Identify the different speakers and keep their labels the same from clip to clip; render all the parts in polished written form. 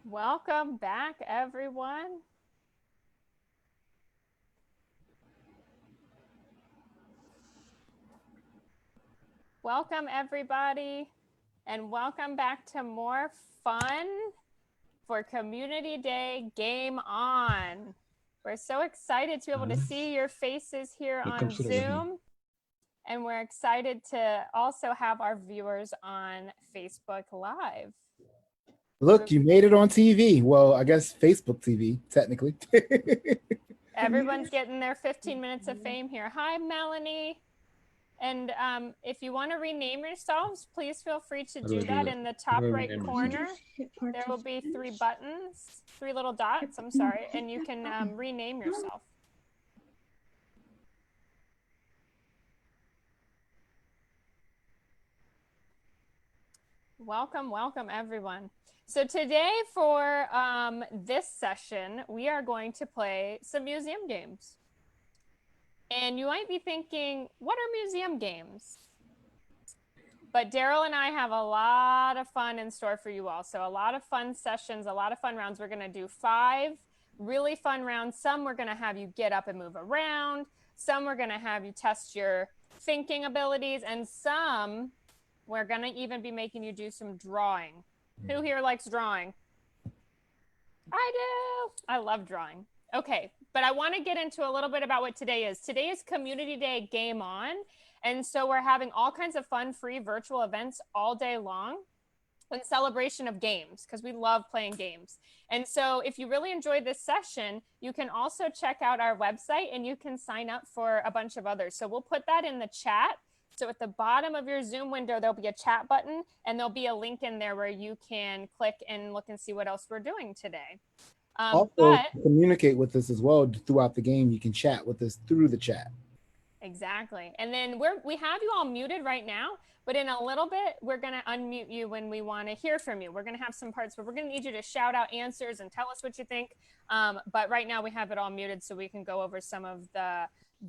Speaker 1: Welcome back, everyone. Welcome, everybody, and welcome back to more fun for Community Day Game On. We're so excited to be able to see your faces here on Zoom, and we're excited to also have our viewers on Facebook Live.
Speaker 2: Look, you made it on TV. Well, I guess Facebook TV, technically.
Speaker 1: Everyone's getting their 15 minutes of fame here. Hi, Melanie. And if you want to rename yourselves, please feel free to do that in the top right corner. There will be three little dots, I'm sorry, and you can rename yourself. Welcome, welcome, everyone. So today for this session, we are going to play some museum games. And you might be thinking, what are museum games? But Daryl and I have a lot of fun in store for you all. So a lot of fun sessions, a lot of fun rounds. We're going to do 5 really fun rounds. Some we're going to have you get up and move around. Some we're going to have you test your thinking abilities. And some we're going to even be making you do some drawing. Who here likes drawing? I do. I love drawing. Okay, but I want to get into a little bit about what today is. Today is Community Day Game On. And so we're having all kinds of fun, free virtual events all day long in celebration of games, because we love playing games. And so if you really enjoyed this session, you can also check out our website and you can sign up for a bunch of others. So we'll put that in the chat. So at the bottom of your Zoom window, there'll be a chat button and there'll be a link in there where you can click and look and see what else we're doing today.
Speaker 2: Also, communicate with us as well throughout the game. You can chat with us through the chat.
Speaker 1: Exactly. And then we have you all muted right now, but in a little bit, we're going to unmute you when we want to hear from you. We're going to have some parts where we're going to need you to shout out answers and tell us what you think. But right now we have it all muted so we can go over some of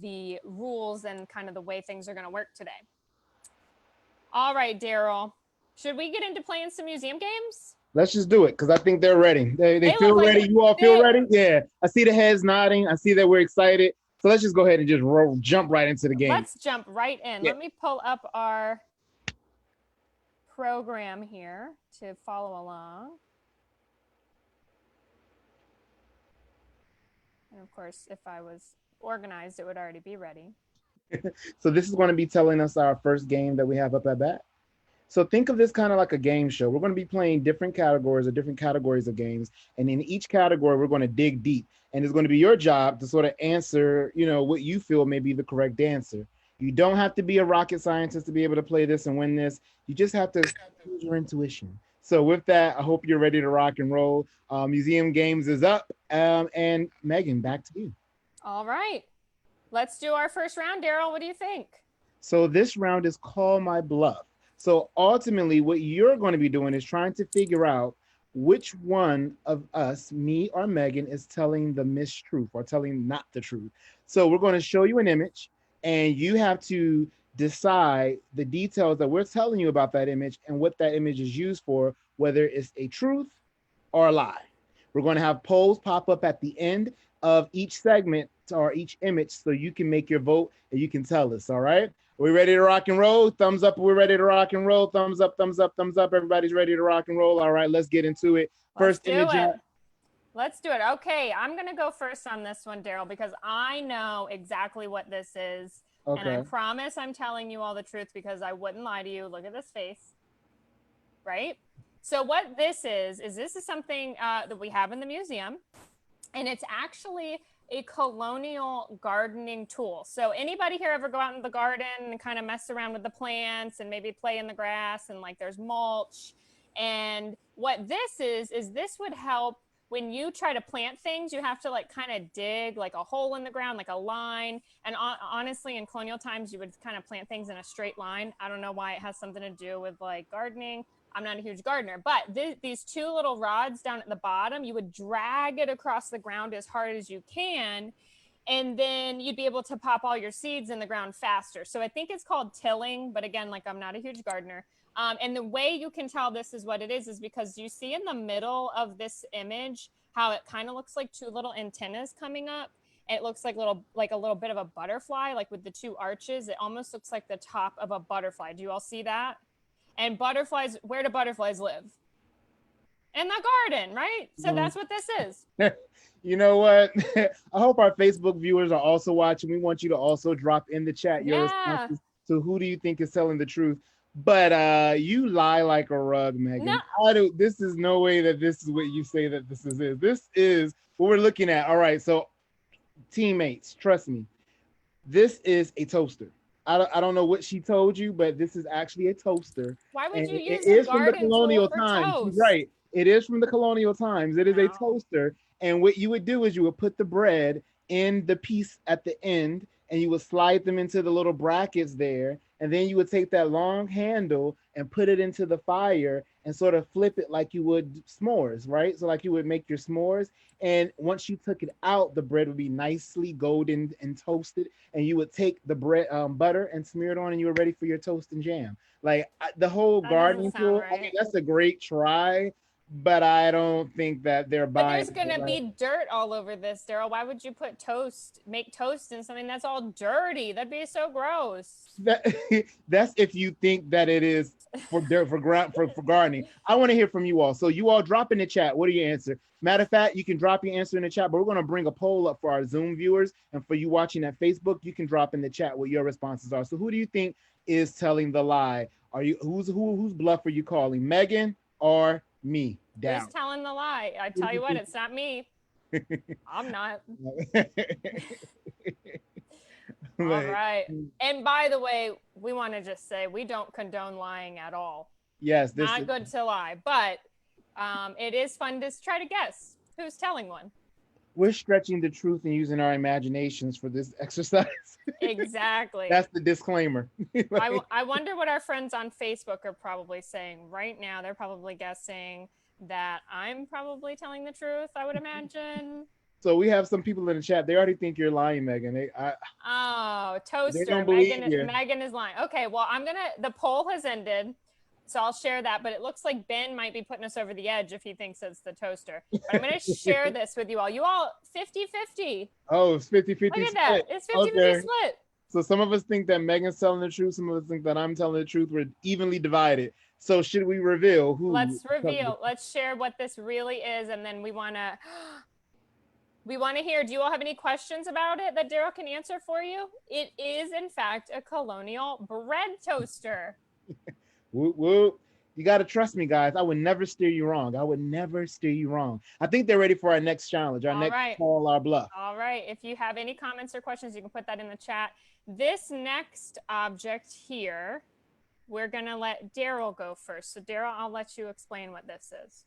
Speaker 1: the rules and kind of the way things are going to work today. All right, Daryl, should we get into playing some museum games?
Speaker 2: Let's just do it because I think they're ready. They feel ready. You all feel ready? Yeah. I see the heads nodding. I see that we're excited. So let's just go ahead and just jump right into the game.
Speaker 1: Let's jump right in. Yeah. Let me pull up our program here to follow along. And of course, if I was organized, it would already be ready.
Speaker 2: So this is going to be telling us our first game that we have up at bat. So think of this kind of like a game show. We're going to be playing different categories of games. And in each category, we're going to dig deep. And it's going to be your job to sort of answer, what you feel may be the correct answer. You don't have to be a rocket scientist to be able to play this and win this. You just have to use your intuition. So with that, I hope you're ready to rock and roll. Museum Games is up. And Megan, back to you.
Speaker 1: All right. Let's do our first round. Daryl, what do you think?
Speaker 2: So this round is called My Bluff. So ultimately, what you're going to be doing is trying to figure out which one of us, me or Megan, is telling the mistruth or telling not the truth. So we're going to show you an image, and you have to decide the details that we're telling you about that image and what that image is used for, whether it's a truth or a lie. We're going to have polls pop up at the end of each segment or each image so you can make your vote and you can tell us, all right? Are we ready to rock and roll? Thumbs up, we're ready to rock and roll. Thumbs up, thumbs up, thumbs up. Everybody's ready to rock and roll. All right, let's get into it. First image.
Speaker 1: Let's do it. Okay, I'm going to go first on this one, Daryl, because I know exactly what this is. Okay. And I promise I'm telling you all the truth because I wouldn't lie to you. Look at this face, right? So what this is this is something that we have in the museum, and it's actually a colonial gardening tool. So anybody here ever go out in the garden and kind of mess around with the plants and maybe play in the grass and like there's mulch? And what this is this would help when you try to plant things. You have to like kind of dig like a hole in the ground, like a line. And honestly, in colonial times, you would kind of plant things in a straight line. I don't know why it has something to do with like gardening. I'm not a huge gardener, but these 2 little rods down at the bottom, you would drag it across the ground as hard as you can, and then you'd be able to pop all your seeds in the ground faster. So I think it's called tilling, but again, like I'm not a huge gardener. And the way you can tell this is what it is because you see in the middle of this image how it kind of looks like two little antennas coming up. It looks like a little bit of a butterfly, like with the two arches. It almost looks like the top of a butterfly. Do you all see that? And butterflies, where do butterflies live? In the garden, right? So that's what this is.
Speaker 2: You know what? I hope our Facebook viewers are also watching. We want you to also drop in the chat your responses to who do you think is telling the truth. But you lie like a rug, Megan.
Speaker 1: No.
Speaker 2: This is no way that this is what you say that this is. This is what we're looking at. All right, so teammates, trust me. This is a toaster. I don't know what she told you, but this is actually a toaster.
Speaker 1: Why would
Speaker 2: And
Speaker 1: you use
Speaker 2: it
Speaker 1: a
Speaker 2: is from the
Speaker 1: garden tool
Speaker 2: colonial
Speaker 1: for
Speaker 2: times. She's
Speaker 1: toast?
Speaker 2: right. It is from the colonial times. It is a
Speaker 1: No.
Speaker 2: toaster. And what you would do is you would put the bread in the piece at the end and you would slide them into the little brackets there. And then you would take that long handle and put it into the fire and sort of flip it like you would s'mores, right? So like you would make your s'mores. And once you took it out, the bread would be nicely golden and toasted. And you would take the bread, butter and smear it on, and you were ready for your toast and jam. Like the whole
Speaker 1: That
Speaker 2: gardening
Speaker 1: doesn't sound
Speaker 2: tool.
Speaker 1: right.
Speaker 2: I mean, that's a great try, but I don't think that they're
Speaker 1: But
Speaker 2: buying.
Speaker 1: there's gonna be dirt all over this, Daryl. Why would you make toast in something that's all dirty? That'd be so gross.
Speaker 2: That's if you think that it is for gardening. I want to hear from you all. So you all drop in the chat. What do you answer? Matter of fact, you can drop your answer in the chat, but we're going to bring a poll up for our Zoom viewers. And for you watching at Facebook, you can drop in the chat what your responses are. So who do you think is telling the lie? Whose bluff are you calling? Megan or me?
Speaker 1: Down. Who's telling the lie? I tell you what, it's not me. I'm not. All right. And by the way, we want to just say we don't condone lying at all.
Speaker 2: Yes.
Speaker 1: Not good to lie, but it is fun to try to guess who's telling one.
Speaker 2: We're stretching the truth and using our imaginations for this exercise.
Speaker 1: Exactly.
Speaker 2: That's the disclaimer.
Speaker 1: I wonder what our friends on Facebook are probably saying right now. They're probably guessing that I'm probably telling the truth, I would imagine.
Speaker 2: So we have some people in the chat. They already think you're lying, Megan.
Speaker 1: Toaster. Megan is lying. Okay, well, the poll has ended, so I'll share that. But it looks like Ben might be putting us over the edge if he thinks it's the toaster. But I'm going to share this with you all. You all 50-50.
Speaker 2: Oh, it's 50-50
Speaker 1: Look at that. It's 50-50 split.
Speaker 2: So some of us think that Megan's telling the truth. Some of us think that I'm telling the truth. We're evenly divided. So should we reveal who?
Speaker 1: Let's reveal. Let's share what this really is, and then we want to hear. Do you all have any questions about it that Daryl can answer for you? It is, in fact, a colonial bread toaster.
Speaker 2: Whoop, whoop. You got to trust me, guys. I would never steer you wrong. I think they're ready for our next challenge, call our bluff.
Speaker 1: All right. If you have any comments or questions, you can put that in the chat. This next object here, we're going to let Daryl go first. So, Daryl, I'll let you explain what this is.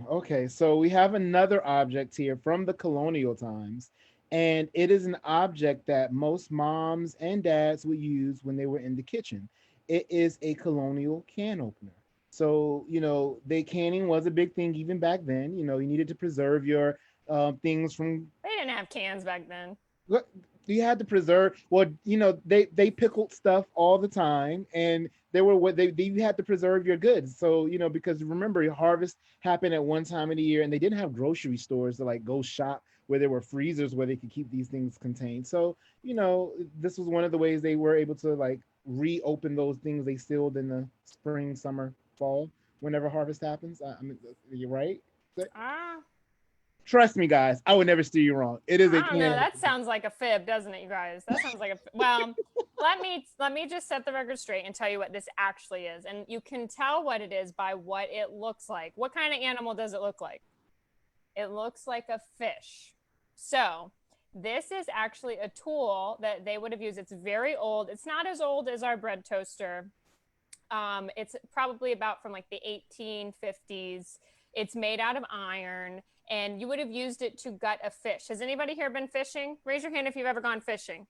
Speaker 2: Okay, so we have another object here from the colonial times, and it is an object that most moms and dads would use when they were in the kitchen. It is a colonial can opener. So, canning was a big thing even back then. You needed to preserve your things from...
Speaker 1: They didn't have cans back then.
Speaker 2: You had to preserve. Well, they pickled stuff all the time, and you had to preserve your goods. So, because remember, your harvest happened at one time of the year, and they didn't have grocery stores to like go shop where there were freezers where they could keep these things contained. So, this was one of the ways they were able to like reopen those things they sealed in the spring, summer, fall, whenever harvest happens. I mean, you're right. Trust me, guys, I would never steer you wrong. It is
Speaker 1: I don't know. That sounds like a fib, doesn't it, you guys? That sounds like well, let me just set the record straight and tell you what this actually is. And you can tell what it is by what it looks like. What kind of animal does it look like? It looks like a fish. So this is actually a tool that they would have used. It's very old. It's not as old as our bread toaster. It's probably about from like the 1850s. It's made out of iron, and you would have used it to gut a fish. Has anybody here been fishing? Raise your hand if you've ever gone fishing.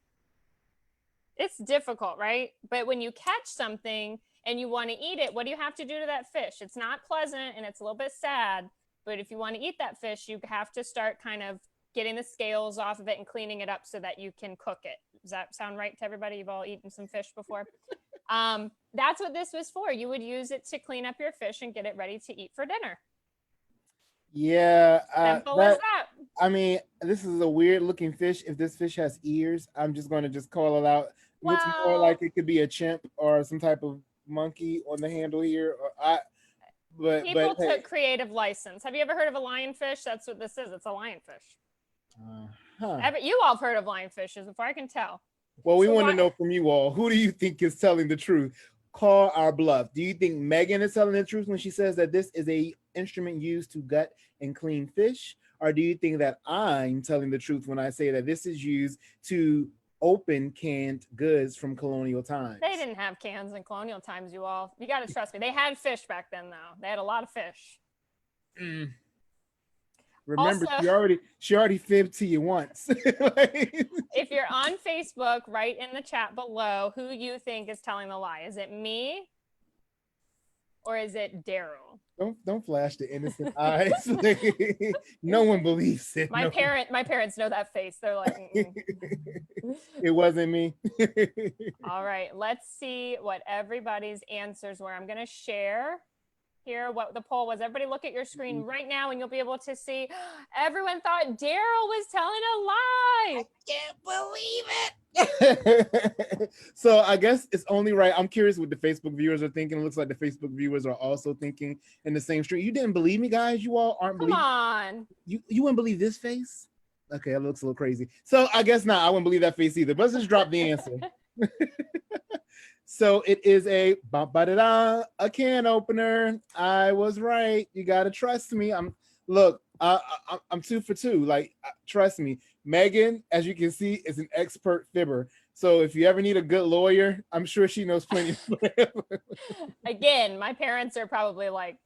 Speaker 1: It's difficult, right? But when you catch something and you want to eat it, what do you have to do to that fish? It's not pleasant and it's a little bit sad, but if you want to eat that fish, you have to start kind of getting the scales off of it and cleaning it up so that you can cook it. Does that sound right to everybody? You've all eaten some fish before? That's what this was for. You would use it to clean up your fish and get it ready to eat for dinner.
Speaker 2: Yeah,
Speaker 1: Simple as
Speaker 2: that.
Speaker 1: that.
Speaker 2: I mean, this is a weird looking fish. If this fish has ears, I'm just going to just call it out. It looks more like
Speaker 1: Well,
Speaker 2: it could be a chimp or some type of monkey on the handle here. But
Speaker 1: people
Speaker 2: hey,
Speaker 1: took creative license. Have you ever heard of a lionfish? That's what this is. It's a lionfish.
Speaker 2: uh, huh.
Speaker 1: You all have heard of lionfishes, before I can tell.
Speaker 2: Well, we
Speaker 1: So
Speaker 2: want to
Speaker 1: what?
Speaker 2: know from you all. Who do you think is telling the truth? Call our bluff. Do you think Megan is telling the truth when she says that this is a instrument used to gut and clean fish, or do you think that I'm telling the truth when I say that this is used to open canned goods from colonial
Speaker 1: They
Speaker 2: times?
Speaker 1: didn't have cans in colonial times, you all. You got to trust me. They had fish back then, though. They had a lot of fish.
Speaker 2: Mm. Remember,
Speaker 1: Also,
Speaker 2: she already fibbed to you once. Like,
Speaker 1: if you're on Facebook, write in the chat below who you think is telling the lie. Is it me or is it Daryl?
Speaker 2: don't flash the innocent eyes. Like, no one believes it.
Speaker 1: My
Speaker 2: No,
Speaker 1: parents know that face. They're like,
Speaker 2: it wasn't me.
Speaker 1: all right, let's see what everybody's answers were. I'm going to share here what the poll was. Everybody look at your screen right now and you'll be able to see everyone thought Daryl was telling a lie.
Speaker 2: Can't believe it. So I guess it's only right. I'm curious what the Facebook viewers are thinking. It looks like the Facebook viewers are also thinking in the same stream. You didn't believe me, guys. You all aren't
Speaker 1: Come
Speaker 2: believing.
Speaker 1: on.
Speaker 2: You wouldn't believe this face. Okay, it looks a little crazy. So I guess not. I wouldn't believe that face either. But let's just drop the answer. So it is a can opener. I was right. You gotta trust me. I'm 2 for 2. Like, trust me. Megan, as you can see, is an expert fibber. So if you ever need a good lawyer, I'm sure she knows plenty.
Speaker 1: Again, my parents are probably like,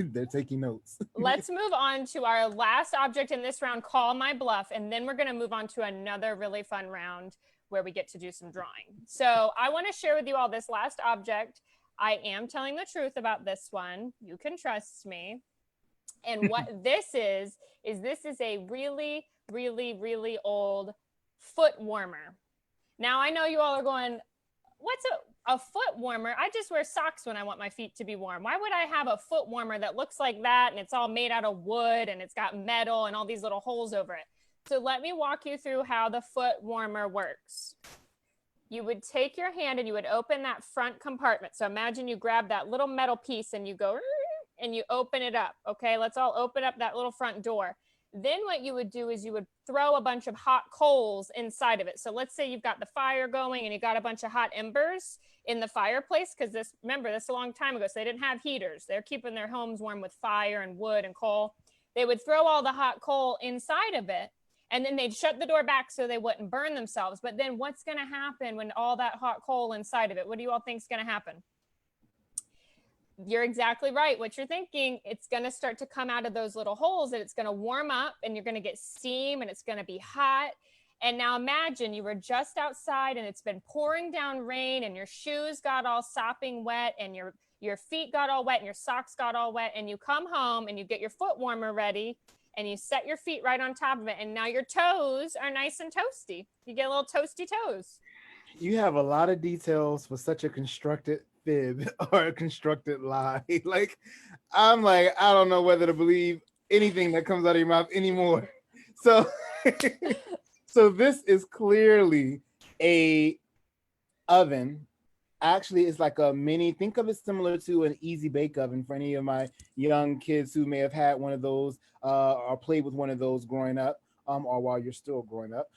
Speaker 2: They're taking notes.
Speaker 1: Let's move on to our last object in this round, Call My Bluff, and then we're going to move on to another really fun round where we get to do some drawing. So I want to share with you all this last object. I am telling the truth about this one. You can trust me. And what this is this is a really, really, really old foot warmer. Now, I know you all are going, what's a foot warmer? I just wear socks when I want my feet to be warm. Why would I have a foot warmer that looks like that and it's all made out of wood and it's got metal and all these little holes over it? So let me walk you through how the foot warmer works. You would take your hand and you would open that front compartment. So imagine you grab that little metal piece and you go and you open it up. Okay, let's all open up that little front door. Then what you would do is you would throw a bunch of hot coals inside of it. So let's say you've got the fire going and you got a bunch of hot embers in the fireplace, because remember, this is a long time ago, so they didn't have heaters. They're keeping their homes warm with fire and wood and coal. They would throw all the hot coal inside of it, and then they'd shut the door back so they wouldn't burn themselves. But then what's going to happen when all that hot coal inside of it? What do you all think is going to happen? You're exactly right. What you're thinking, it's going to start to come out of those little holes and it's going to warm up and you're going to get steam and it's going to be hot. And now imagine you were just outside and it's been pouring down rain and your shoes got all sopping wet and your feet got all wet and your socks got all wet, and you come home and you get your foot warmer ready and you set your feet right on top of it, and now your toes are nice and toasty. You get a little toasty toes.
Speaker 2: You have a lot of details for such a constructed fib or a constructed lie. I'm like, I don't know whether to believe anything that comes out of your mouth anymore. So so this is clearly a oven. Actually, it's like a mini, think of it similar to an easy bake oven for any of my young kids who may have had one of those or played with one of those growing up. Or while you're still growing up.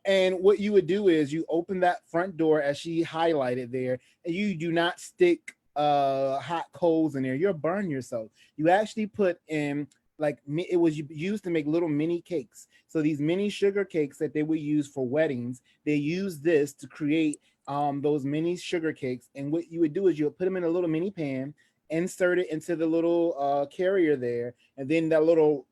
Speaker 2: And what you would do is you open that front door as she highlighted there, and you do not stick hot coals in there. You'll burn yourself. You actually put in, like, it was used to make little mini cakes. So these mini sugar cakes that they would use for weddings, they use this to create those mini sugar cakes. And what you would do is you'll put them in a little mini pan, insert it into the little carrier there, and then that little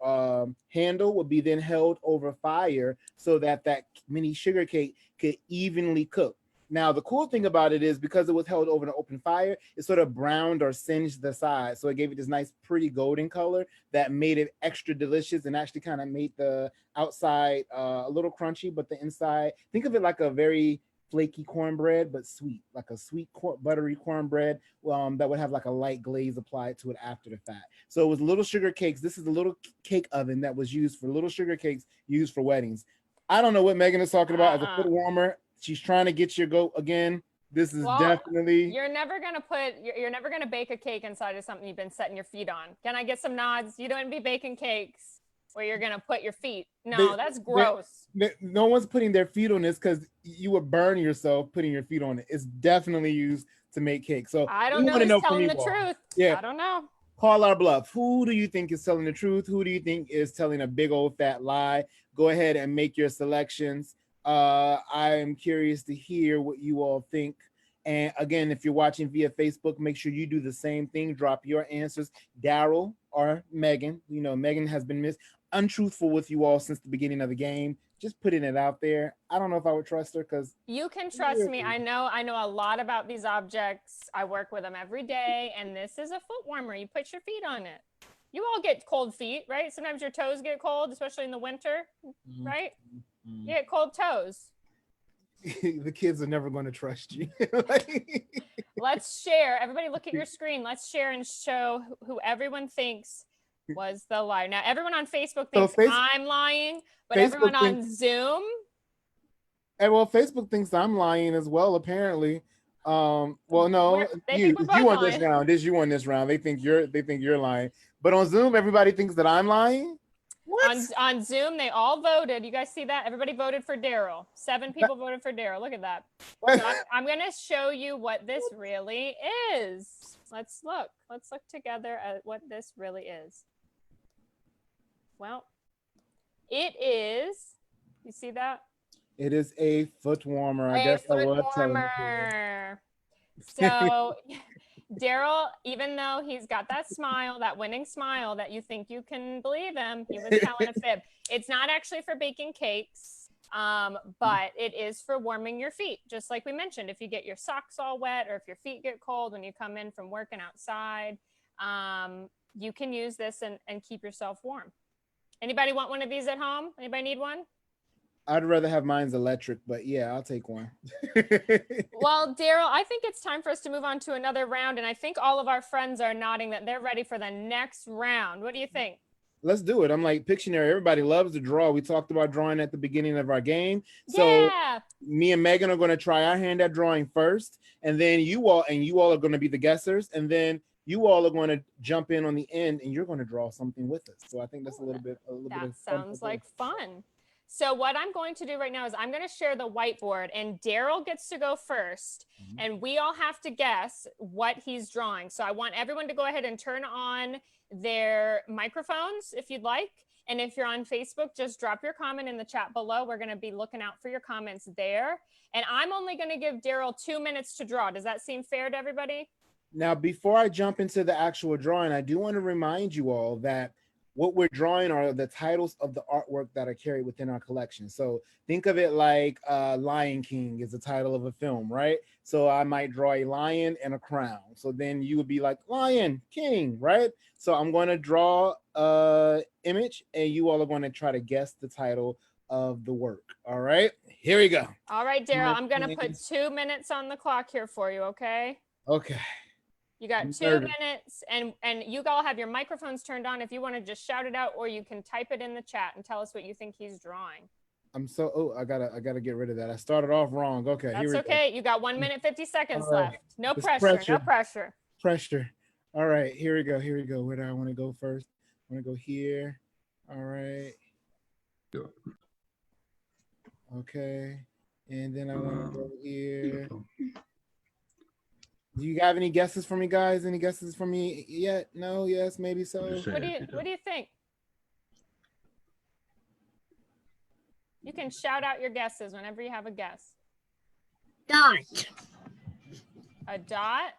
Speaker 2: handle would be then held over fire so that mini sugar cake could evenly cook. Now, the cool thing about it is because it was held over an open fire, it sort of browned or singed the sides. So it gave it this nice, pretty golden color that made it extra delicious and actually kind of made the outside a little crunchy, but the inside, think of it like a very flaky cornbread, but sweet, like a sweet buttery cornbread that would have like a light glaze applied to it after the fact. So it was little sugar cakes. This is a little cake oven that was used for little sugar cakes used for weddings. I don't know what Megan is talking about as a foot warmer. She's trying to get your goat again. This is definitely.
Speaker 1: You're never gonna bake a cake inside of something you've been setting your feet on. Can I get some nods? You don't be baking cakes where you're gonna put your feet. No, that's gross.
Speaker 2: No one's putting their feet on this because you would burn yourself putting your feet on it. It's definitely used to make cake. So
Speaker 1: I don't know who's telling the truth. Yeah, I don't know.
Speaker 2: Call our bluff. Who do you think is telling the truth? Who do you think is telling a big old fat lie? Go ahead and make your selections. I am curious to hear what you all think. And again, if you're watching via Facebook, make sure you do the same thing. Drop your answers. Daryl or Megan. You know, Megan has been untruthful with you all since the beginning of the game. Just putting it out there. I don't know if I would trust her because
Speaker 1: you can trust me. I know a lot about these objects. I work with them every day, and this is a foot warmer. You put your feet on it. You all get cold feet, right? Sometimes your toes get cold, especially in the winter, right? You get cold toes.
Speaker 2: The kids are never going to trust you.
Speaker 1: Let's share. Everybody look at your screen. Let's share and show who everyone thinks was the liar. Now, everyone on Facebook thinks I'm lying, but everyone on Zoom.
Speaker 2: And well, Facebook thinks I'm lying as well, apparently. Well, no, you won this round. You won this round. They think you're lying. But on Zoom, everybody thinks that I'm lying.
Speaker 1: What? On Zoom, they all voted. You guys see that? Everybody voted for Daryl. 7 people voted for Daryl. Look at that. So I'm going to show you what this really is. Let's look. Let's look together at what this really is. Well, it is. You see that?
Speaker 2: It is a foot warmer. I guess I was telling you.
Speaker 1: So Daryl, even though he's got that smile, that winning smile that you think you can believe him, he was telling a fib. It's not actually for baking cakes, but it is for warming your feet. Just like we mentioned, if you get your socks all wet or if your feet get cold when you come in from working outside, you can use this and keep yourself warm. Anybody want one of these at home? Anybody need one?
Speaker 2: I'd rather have mine's electric, but yeah, I'll take one.
Speaker 1: Well, Daryl, I think it's time for us to move on to another round, and I think all of our friends are nodding that they're ready for the next round. What do you think?
Speaker 2: Let's do it. I'm like Pictionary. Everybody loves to draw. We talked about drawing at the beginning of our game. So me and Megan are going to try our hand at drawing first, and then you all are going to be the guessers, and then you all are going to jump in on the end, and you're going to draw something with us. So I think that's a little bit of fun.
Speaker 1: Sounds like fun. So what I'm going to do right now is I'm going to share the whiteboard, and Daryl gets to go first, and we all have to guess what he's drawing. So I want everyone to go ahead and turn on their microphones if you'd like. And if you're on Facebook, just drop your comment in the chat below. We're going to be looking out for your comments there. And I'm only going to give Daryl 2 minutes to draw. Does that seem fair to everybody?
Speaker 2: Now, before I jump into the actual drawing, I do want to remind you all that what we're drawing are the titles of the artwork that are carried within our collection. So think of it like Lion King is the title of a film, right? So I might draw a lion and a crown. So then you would be like Lion King, right? So I'm going to draw an image, and you all are going to try to guess the title of the work. All right, here we go.
Speaker 1: All right, Daryl, I'm going to put 2 minutes on the clock here for you, okay?
Speaker 2: Okay.
Speaker 1: You got 2 minutes, and you all have your microphones turned on if you want to just shout it out, or you can type it in the chat and tell us what you think he's drawing.
Speaker 2: I gotta get rid of that. I started off wrong. Okay,
Speaker 1: that's okay. Go. You got 1 minute 50 seconds left. No pressure. No pressure.
Speaker 2: Pressure. All right, here we go. Where do I want to go first? I want to go here. All right. Okay, and then I want to go here. Do you have any guesses for me, guys? Any guesses for me yet? No, yes, maybe so.
Speaker 1: What do you think? You can shout out your guesses whenever you have a guess.
Speaker 3: Dot.
Speaker 1: A dot?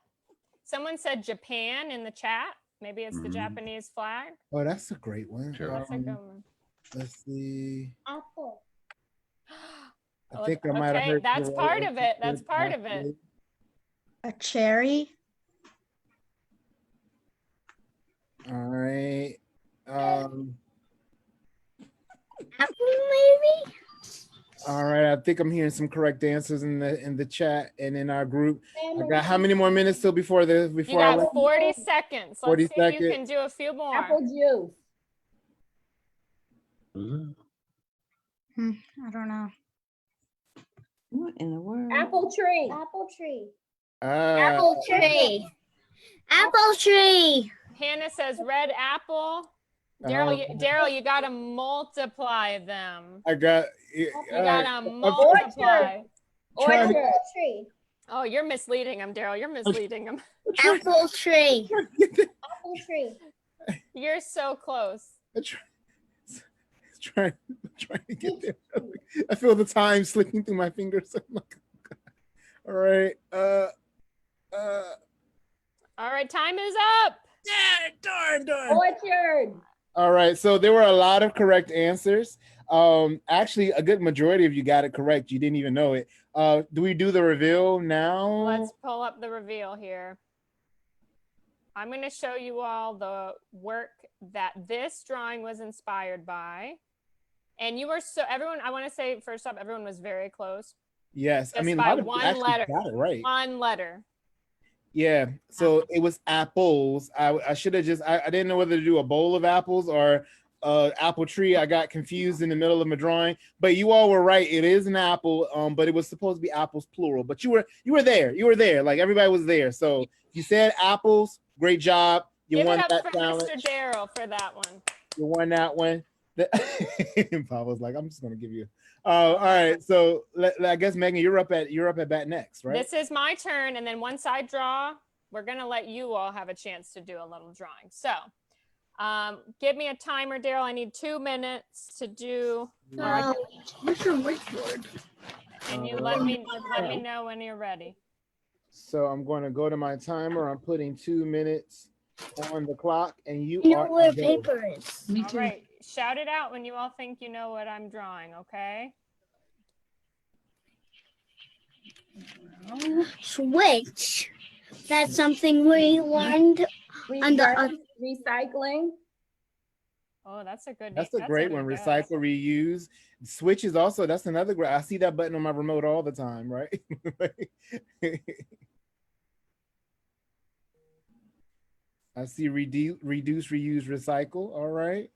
Speaker 1: Someone said Japan in the chat. Maybe it's the Japanese flag.
Speaker 2: Oh, that's a great one.
Speaker 1: Sure. That's a good one.
Speaker 2: Let's see.
Speaker 3: Apple.
Speaker 2: I think I might have heard.
Speaker 1: That's part of it. That's part of it.
Speaker 3: A cherry.
Speaker 2: All right.
Speaker 3: Apple, maybe?
Speaker 2: All right. think I'm hearing some correct answers in the chat and in our group. I got how many more minutes till before
Speaker 1: You
Speaker 2: I
Speaker 1: got 40 seconds.
Speaker 2: 40
Speaker 1: Let's see if you
Speaker 2: seconds.
Speaker 1: can do a few more.
Speaker 4: Apple juice.
Speaker 3: I don't know.
Speaker 5: What in the world?
Speaker 4: Apple tree.
Speaker 3: Apple tree.
Speaker 4: Apple tree.
Speaker 3: Apple tree.
Speaker 1: Hannah says red apple. Daryl, you gotta multiply them.
Speaker 2: I got
Speaker 1: You gotta multiply.
Speaker 2: trying to-
Speaker 4: Orchard.
Speaker 3: Tree.
Speaker 1: Oh, you're misleading him, Daryl. You're misleading him.
Speaker 3: Apple tree. Apple tree.
Speaker 1: You're so close.
Speaker 2: trying to get there. I feel the time slipping through my fingers. All right.
Speaker 1: All right, time is up.
Speaker 2: Darn.
Speaker 4: Orchard.
Speaker 2: All right. So there were a lot of correct answers. Actually, a good majority of you got it correct. You didn't even know it. Do we do the reveal now?
Speaker 1: Let's pull up the reveal here. I'm going to show you all the work that this drawing was inspired by. And you were everyone, I want to say first off, everyone was very close.
Speaker 2: Yes.
Speaker 1: Just
Speaker 2: I mean,
Speaker 1: by
Speaker 2: a lot of
Speaker 1: one
Speaker 2: you actually
Speaker 1: letter.
Speaker 2: got it right.
Speaker 1: One letter.
Speaker 2: Yeah. So it was apples. I should have I didn't know whether to do a bowl of apples or apple tree. I got confused in the middle of my drawing, but you all were right. It is an apple, but it was supposed to be apples plural. But you were there. You were there. Like everybody was there. So you said apples. Great job. You
Speaker 1: Give
Speaker 2: won
Speaker 1: it up
Speaker 2: that
Speaker 1: for
Speaker 2: challenge.
Speaker 1: Mr. Daryl for that one.
Speaker 2: You won that one. Papa's like, I'm just gonna give you. All right. So I guess Megan, you're up at bat next, right?
Speaker 1: This is my turn, and then once I draw, we're gonna let you all have a chance to do a little drawing. So, give me a timer, Daryl. I need 2 minutes to do.
Speaker 3: Where's your whiteboard?
Speaker 1: And you let me know when you're ready.
Speaker 2: So I'm going to go to my timer. I'm putting 2 minutes on the clock, and you
Speaker 3: You
Speaker 2: are
Speaker 3: know where
Speaker 2: go.
Speaker 3: paper is.
Speaker 5: Me
Speaker 1: All
Speaker 5: too.
Speaker 1: right, shout it out when you all think you know what I'm drawing. Okay.
Speaker 3: Switch. That's something we learned on the
Speaker 4: Recycling.
Speaker 1: Oh, that's a good.
Speaker 2: That's a great one.
Speaker 1: guess.
Speaker 2: Recycle, reuse. Switch is also, that's another great. I see that button on my remote all the time, right? I see reduce, reuse, recycle. All right.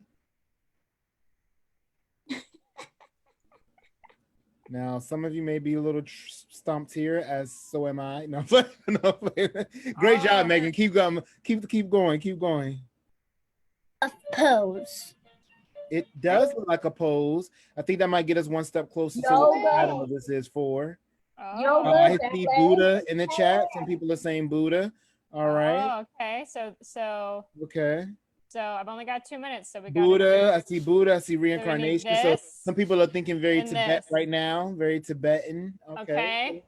Speaker 2: Now, some of you may be a little stumped here, as so am I. No, no. Great job, Megan. Keep going. Keep going.
Speaker 3: a pose.
Speaker 2: It does look like a pose. I think that might get us one step closer to what the item of this is for.
Speaker 1: Oh.
Speaker 4: Yoga.
Speaker 2: I see Buddha in the chat. Some people are saying Buddha. All right.
Speaker 1: Oh, okay. So
Speaker 2: Okay.
Speaker 1: I've only got 2 minutes. So we got
Speaker 2: Buddha. I see Buddha. I see reincarnation. So
Speaker 1: this
Speaker 2: some people are thinking very
Speaker 1: and
Speaker 2: Tibet
Speaker 1: this.
Speaker 2: right now. Very Tibetan.
Speaker 1: Okay.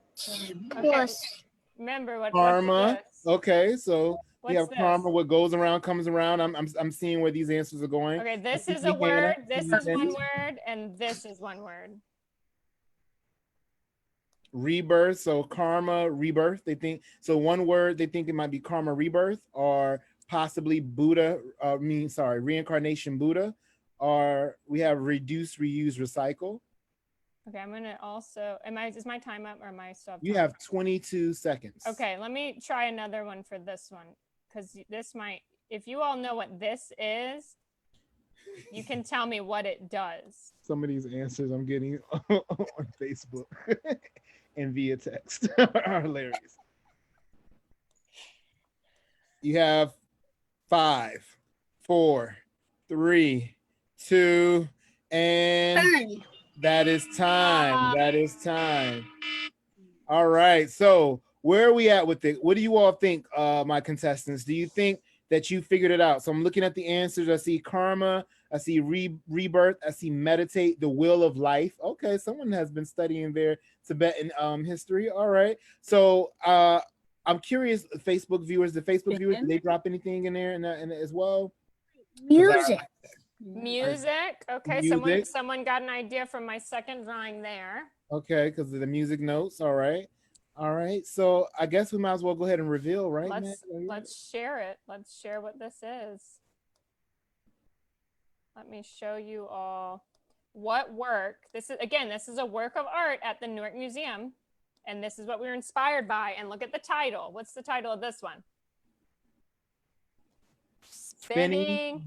Speaker 3: Plus,
Speaker 1: Remember what
Speaker 2: Karma.
Speaker 1: What's this?
Speaker 2: Okay. So we
Speaker 1: What's
Speaker 2: have
Speaker 1: this?
Speaker 2: karma. What goes around comes around. I'm seeing where these answers are going.
Speaker 1: Okay, this
Speaker 2: I
Speaker 1: is
Speaker 2: see
Speaker 1: a word.
Speaker 2: Hannah.
Speaker 1: This is one word, and this is one word.
Speaker 2: Rebirth. So karma, rebirth. They think so. One word. They think it might be karma, rebirth, or possibly Buddha. Reincarnation, Buddha. Or we have reduce, reuse, recycle.
Speaker 1: Okay, I'm gonna also. Is my time up, or am I still?
Speaker 2: You
Speaker 1: time?
Speaker 2: have 22 seconds.
Speaker 1: Okay, let me try another one for this one, because this might. If you all know what this is, you can tell me what it does.
Speaker 2: Some of these answers I'm getting on Facebook and via text are hilarious. You have 5, 4, 3, 2, and
Speaker 3: turn.
Speaker 2: that is time. That is time. All right. So where are we at with it? What do you all think, my contestants? Do you think that you figured it out? So I'm looking at the answers. I see karma. I see rebirth. I see meditate, the will of life. Okay, someone has been studying their Tibetan history. All right. So I'm curious, Facebook viewers, did they drop anything in there in as well?
Speaker 3: Music.
Speaker 1: Music. Okay,
Speaker 2: Music.
Speaker 1: someone got an idea from my second drawing there.
Speaker 2: Okay, because of the music notes. All right. All right. So I guess we might as well go ahead and reveal, right?
Speaker 1: Let's share it. Let's share what this is. Let me show you all. what work, this is a work of art at the Newark Museum, and this is what we were inspired by. And look at the title. What's the title of this one? Spinning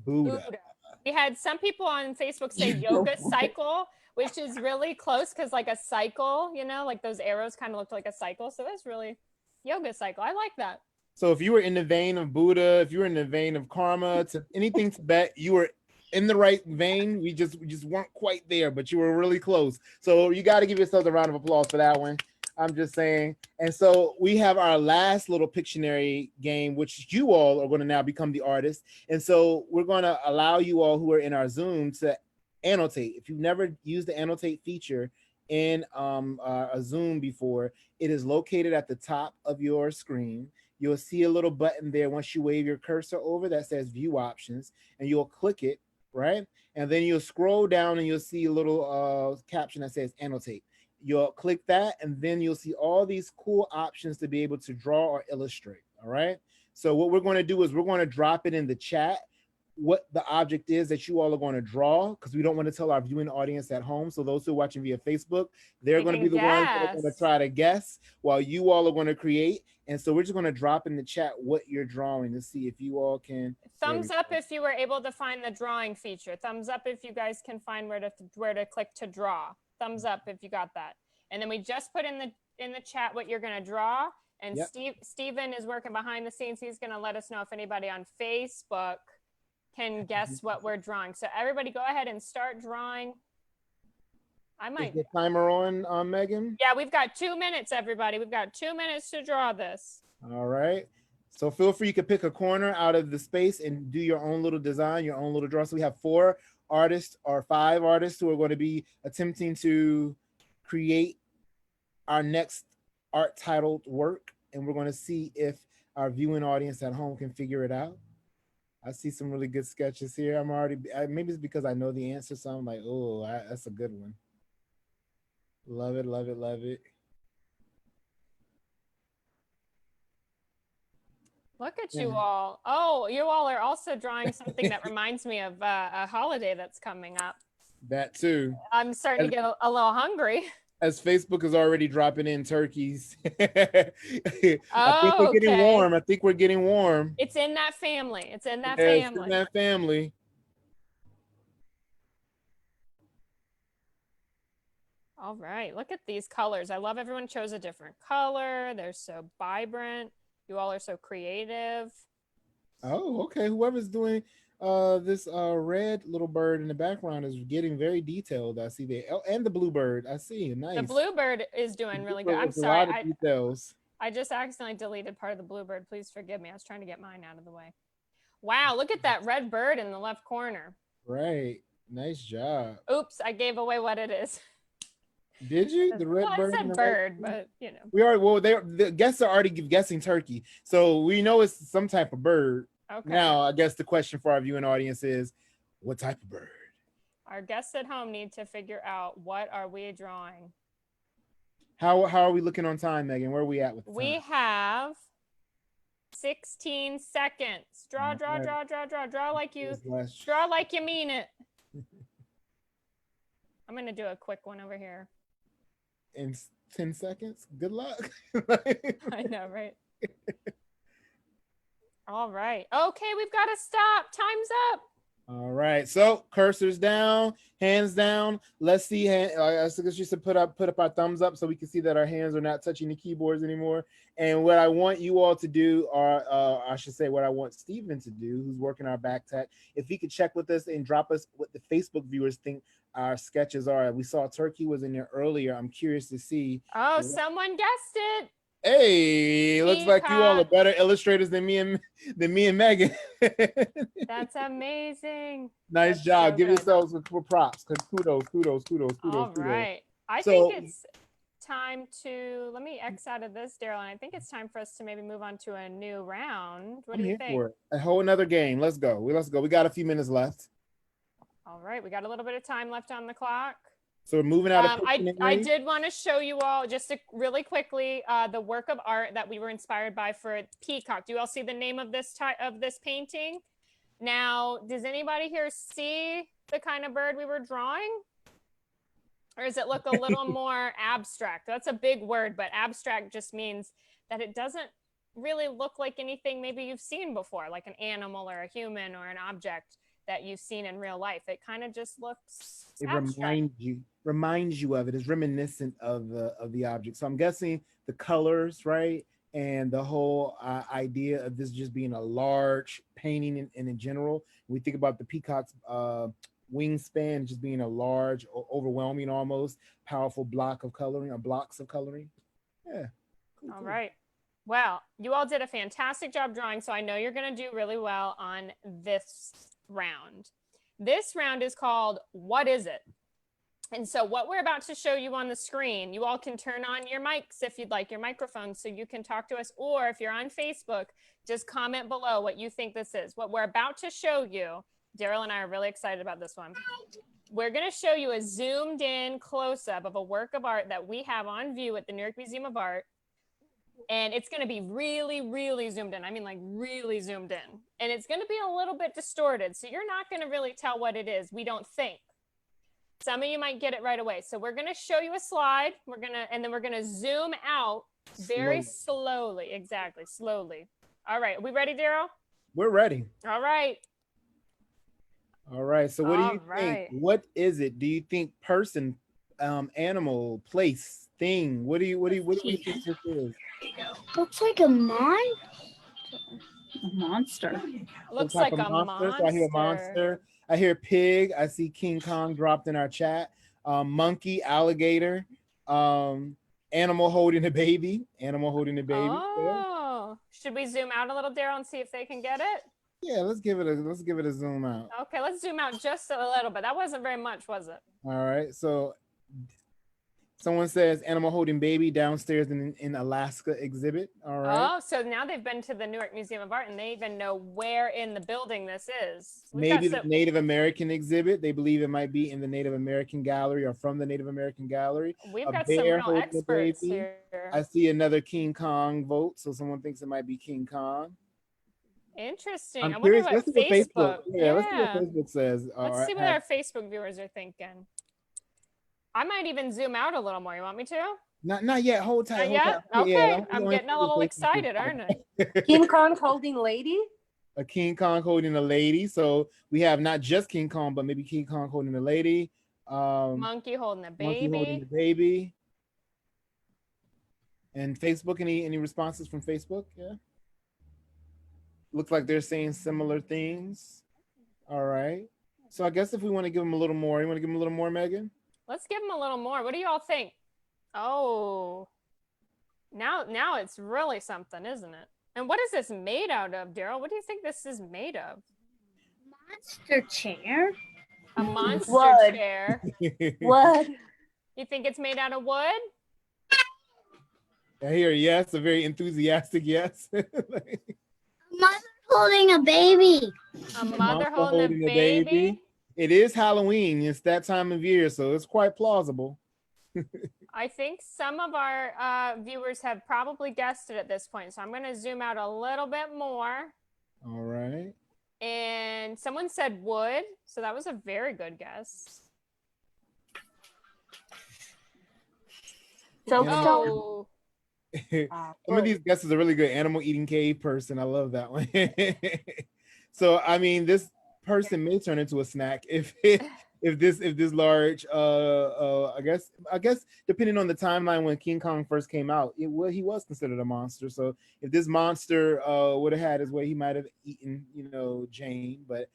Speaker 2: Buddha.
Speaker 1: Buddha. We had some people on Facebook say yoga cycle, which is really close because like a cycle, you know, like those arrows kind of looked like a cycle. So that's really yoga cycle. I like that.
Speaker 2: So if you were in the vein of Buddha, if you were in the vein of karma, to anything Tibet, you were in the right vein. We just weren't quite there, but you were really close. So you got to give yourselves a round of applause for that one. I'm just saying. And so we have our last little Pictionary game, which you all are going to now become the artist. And so we're going to allow you all who are in our Zoom to annotate. If you've never used the annotate feature in a Zoom before, it is located at the top of your screen. You'll see a little button there once you wave your cursor over that says view options, and you'll click it, right? And then you'll scroll down and you'll see a little caption that says annotate. You'll click that, and then you'll see all these cool options to be able to draw or illustrate. All right. So what we're going to do is we're going to drop it in the chat what the object is that you all are going to draw, because we don't want to tell our viewing audience at home. So those who are watching via Facebook, they're going to be the ones that are going to try to guess while you all are going to create. And so we're just going to drop in the chat what you're drawing to see if you all can.
Speaker 1: Thumbs up if you were able to find the drawing feature. Thumbs up if you guys can find where to click to draw. Thumbs up if you got that. And then we just put in the chat what you're going to draw. And yep. Steven is working behind the scenes. He's going to let us know if anybody on Facebook can guess what we're drawing. So everybody go ahead and start drawing. I might.
Speaker 2: Is the timer on, Megan?
Speaker 1: Yeah, we've got 2 minutes, everybody. We've got 2 minutes to draw this.
Speaker 2: All right. So feel free, you can pick a corner out of the space and do your own little design, your own little draw. So we have 4 artists or 5 artists who are going to be attempting to create our next art titled work. And we're going to see if our viewing audience at home can figure it out. I see some really good sketches here. Maybe it's because I know the answer. So I'm like, oh, that's a good one. Love it, love it, love it.
Speaker 1: Look at you all. Oh, you all are also drawing something that reminds me of a holiday that's coming up.
Speaker 2: That too.
Speaker 1: I'm starting to get a little hungry.
Speaker 2: As Facebook is already dropping in turkeys. I think we're getting warm. I think we're getting warm.
Speaker 1: It's in that family. It's in that family.
Speaker 2: It's in that family.
Speaker 1: All right. Look at these colors. I love everyone chose a different color. They're so vibrant. You all are so creative.
Speaker 2: Oh, okay. Whoever's doing this red little bird in the background is getting very detailed. I see there. Oh, and the blue bird. I see. Nice.
Speaker 1: The bluebird is doing really good. I'm sorry. I just accidentally deleted part of the bluebird. Please forgive me. I was trying to get mine out of the way. Wow, look at that red bird in the left corner.
Speaker 2: Right. Nice job.
Speaker 1: Oops, I gave away what it is.
Speaker 2: Did you? The red bird?
Speaker 1: I said bird, but you know.
Speaker 2: We are the guests are already guessing turkey. So we know it's some type of bird. Okay. Now, I guess the question for our viewing audience is, what type of bird?
Speaker 1: Our guests at home need to figure out, what are we drawing?
Speaker 2: How are we looking on time, Megan? Where are we at with the time?
Speaker 1: We have 16 seconds. Draw like you mean it. I'm going to do a quick one over here.
Speaker 2: In 10 seconds? Good luck.
Speaker 1: I know, right? All right. Okay, we've got to stop. Time's up.
Speaker 2: All right. So cursors down, hands down. Let's see. I guess you should put up our thumbs up so we can see that our hands are not touching the keyboards anymore. And what I want you all to do, or I should say, what I want Steven to do, who's working our back tech, if he could check with us and drop us what the Facebook viewers think our sketches are. We saw Turkey was in there earlier. I'm curious to see.
Speaker 1: Oh, someone guessed it.
Speaker 2: Hey, looks like you all are better illustrators than me and Megan.
Speaker 1: That's amazing.
Speaker 2: Nice job. Give yourselves props. Kudos.
Speaker 1: All right. I think it's time to, let me X out of this, Daryl, and I think it's time for us to maybe move on to a new round. What do you think?
Speaker 2: A whole another game. Let's go. We got a few minutes left.
Speaker 1: All right. We got a little bit of time left on the clock.
Speaker 2: So we're moving out of
Speaker 1: I did want to show you all just really quickly the work of art that we were inspired by for Peacock. Do you all see the name of this painting? Now, does anybody here see the kind of bird we were drawing? Or does it look a little more abstract? That's a big word, but abstract just means that it doesn't really look like anything maybe you've seen before, like an animal or a human or an object that you've seen in real life. It kind of just looks
Speaker 2: It
Speaker 1: abstract.
Speaker 2: reminds you of it. It's reminiscent of the object. So I'm guessing the colors, right, and the whole idea of this just being a large painting in general. We think about the peacock's wingspan just being a large, overwhelming, almost powerful block of coloring or blocks of coloring. Yeah. Cool,
Speaker 1: All
Speaker 2: cool.
Speaker 1: right. Well, you all did a fantastic job drawing, so I know you're going to do really well on this round. This round is called What Is It? And so what we're about to show you on the screen, you all can turn on your mics if you'd like, your microphones, so you can talk to us. Or if you're on Facebook, just comment below what you think this is. What we're about to show you, Daryl and I are really excited about this one. We're going to show you a zoomed in close-up of a work of art that we have on view at the New York Museum of Art. And it's going to be really, really zoomed in. I mean, like really zoomed in. And it's going to be a little bit distorted. So you're not going to really tell what it is, we don't think. Some of you might get it right away. So we're going to show you a slide. And then we're going to zoom out very slowly. Exactly, slowly. All right. Are we ready, Daryl?
Speaker 2: We're ready.
Speaker 1: All right.
Speaker 2: All right. So what do you
Speaker 1: right.
Speaker 2: think? What is it? Do you think person, animal, place, thing? What do you think this is?
Speaker 3: Looks like a
Speaker 5: Monster.
Speaker 1: Looks
Speaker 2: Some type
Speaker 1: like
Speaker 2: of
Speaker 1: a
Speaker 2: monster. So I hear monster. I hear pig. I see King Kong dropped in our chat. Monkey, alligator, animal holding a baby. Animal holding a baby.
Speaker 1: Oh, should we zoom out a little, Daryl, and see if they can get it?
Speaker 2: Yeah, let's give it a zoom out.
Speaker 1: Okay, let's zoom out just a little bit. That wasn't very much, was it?
Speaker 2: All right. So someone says animal holding baby downstairs in Alaska exhibit. All right.
Speaker 1: Oh, so now they've been to the New York Museum of Art and they even know where in the building this is.
Speaker 2: Maybe the Native American exhibit. They believe it might be in the Native American gallery or from the Native American gallery.
Speaker 1: We've got some real experts here.
Speaker 2: I see another King Kong vote. So someone thinks it might be King Kong.
Speaker 1: Interesting.
Speaker 2: I'm curious. Let's see what
Speaker 1: Facebook.
Speaker 2: Yeah, let's see what Facebook says.
Speaker 1: Let's see what our Facebook viewers are thinking. I might even zoom out a little more. You want me to?
Speaker 2: Not yet. Hold tight.
Speaker 1: Not yet? Okay.
Speaker 2: Yeah,
Speaker 1: I'm getting a little excited, aren't I?
Speaker 5: King Kong holding lady?
Speaker 2: A King Kong holding a lady. So we have not just King Kong, but maybe King Kong holding a lady.
Speaker 1: Monkey holding a baby.
Speaker 2: Monkey holding a baby. And Facebook, any responses from Facebook? Yeah. Looks like they're saying similar things. All right. So I guess if we want to give them a little more, you want to give them a little more, Megan?
Speaker 1: Let's give them a little more. What do you all think? Oh, now it's really something, isn't it? And what is this made out of, Daryl? What do you think this is made of?
Speaker 3: monster chair.
Speaker 1: A monster
Speaker 5: Wood.
Speaker 1: chair.
Speaker 5: Wood.
Speaker 1: You think it's made out of wood?
Speaker 2: I hear yes, a very enthusiastic yes.
Speaker 3: Mother holding a baby.
Speaker 1: A mother holding a baby.
Speaker 2: It is Halloween. It's that time of year, so it's quite plausible.
Speaker 1: I think some of our viewers have probably guessed it at this point. So I'm going to zoom out a little bit more.
Speaker 2: All right.
Speaker 1: And someone said wood. So that was a very good guess.
Speaker 5: So
Speaker 2: Some of these guesses are really good. Animal eating cave person. I love that one. So I mean, this person may turn into a snack if this large I guess depending on the timeline when King Kong first came out, he was considered a monster. So if this monster would have had his way, he might have eaten, Jane. But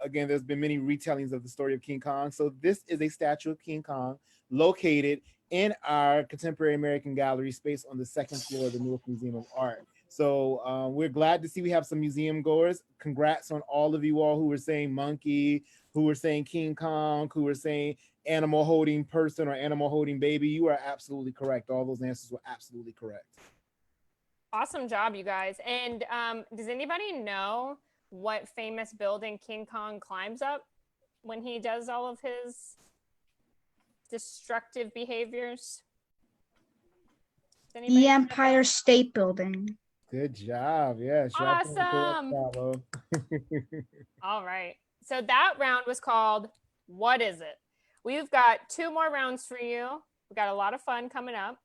Speaker 2: again, there's been many retellings of the story of King Kong. So this is a statue of King Kong located in our Contemporary American Gallery space on the second floor of the New York Museum of Art. So we're glad to see we have some museum goers. Congrats on all of you all who were saying monkey, who were saying King Kong, who were saying animal holding person or animal holding baby. You are absolutely correct. All those answers were absolutely correct.
Speaker 1: Awesome job, you guys. And does anybody know what famous building King Kong climbs up when he does all of his destructive behaviors?
Speaker 6: The Empire State Building.
Speaker 2: Good job. Yeah. Sharp pencil,
Speaker 1: Awesome.
Speaker 2: Bravo.
Speaker 1: All right. So that round was called What Is It? We've got 2 more rounds for you. We've got a lot of fun coming up.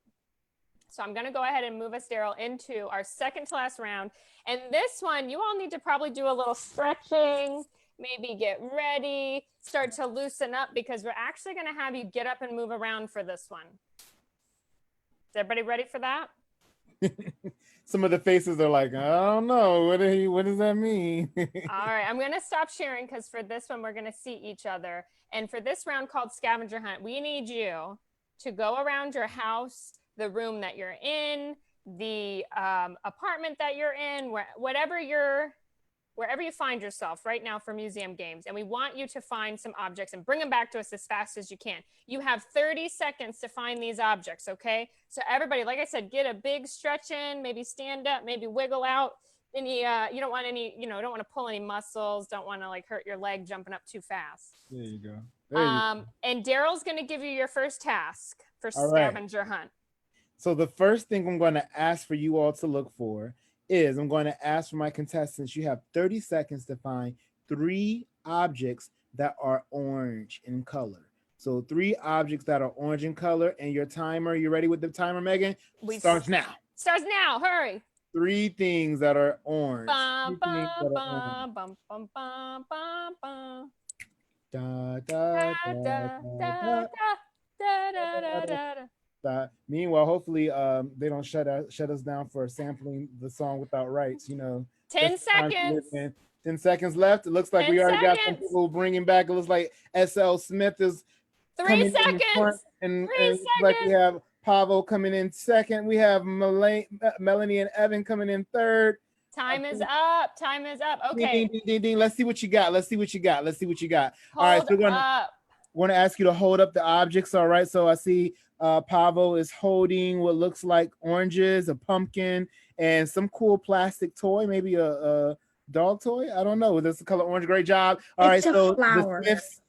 Speaker 1: So I'm going to go ahead and move us, Daryl, into our second to last round. And this one, you all need to probably do a little stretching, maybe get ready, start to loosen up, because we're actually going to have you get up and move around for this one. Is everybody ready for that?
Speaker 2: Some of the faces are like, I don't know. What does that mean?
Speaker 1: All right, I'm going to stop sharing because for this one, we're going to see each other. And for this round called Scavenger Hunt, we need you to go around your house, the room that you're in, the apartment that you're in, wherever you find yourself right now for museum games. And we want you to find some objects and bring them back to us as fast as you can. You have 30 seconds to find these objects, okay? So everybody, like I said, get a big stretch in, maybe stand up, maybe wiggle out. You don't want any, don't want to pull any muscles, don't want to like hurt your leg jumping up too fast.
Speaker 2: There you go. There you go.
Speaker 1: And Daryl's going to give you your first task for
Speaker 2: All right.
Speaker 1: Scavenger Hunt.
Speaker 2: So the first thing I'm going to ask for you all to look for is I'm going to ask for my contestants. You have 30 seconds to find 3 objects that are orange in color. So 3 objects that are orange in color, and your timer. You ready with the timer, Megan? Starts now.
Speaker 1: Starts now. Hurry.
Speaker 2: 3 things that are orange.
Speaker 1: Bum, bum, bum, bum, bum, bum, bum, bum.
Speaker 2: Da, da,
Speaker 1: Da,
Speaker 2: da,
Speaker 1: da,
Speaker 2: da,
Speaker 1: da, da, da, da, da, da.
Speaker 2: Meanwhile, hopefully they don't shut us down for sampling the song without rights.
Speaker 1: 10
Speaker 2: That's the time to
Speaker 1: seconds.
Speaker 2: live in. 10 seconds left. It looks like
Speaker 1: 10
Speaker 2: we already got some
Speaker 1: seconds.
Speaker 2: people bringing back. It looks like SL Smith is
Speaker 1: 3
Speaker 2: coming in front,
Speaker 1: seconds.
Speaker 2: and
Speaker 1: 3
Speaker 2: it looks like we
Speaker 1: seconds.
Speaker 2: have Pavo coming in second. We have Melanie and Evan coming in third.
Speaker 1: Time is up. Time is up. Okay.
Speaker 2: Ding, ding, ding, ding. Let's see what you got. Let's see what you got. All right, so
Speaker 1: Hold
Speaker 2: we're
Speaker 1: up.
Speaker 2: going to ask you to hold up the objects. All right, so I see Pavo is holding what looks like oranges, a pumpkin, and some cool plastic toy, maybe a dog toy. I don't know. That's the color orange. Great job. All right, so
Speaker 3: flower.
Speaker 2: the Smiths.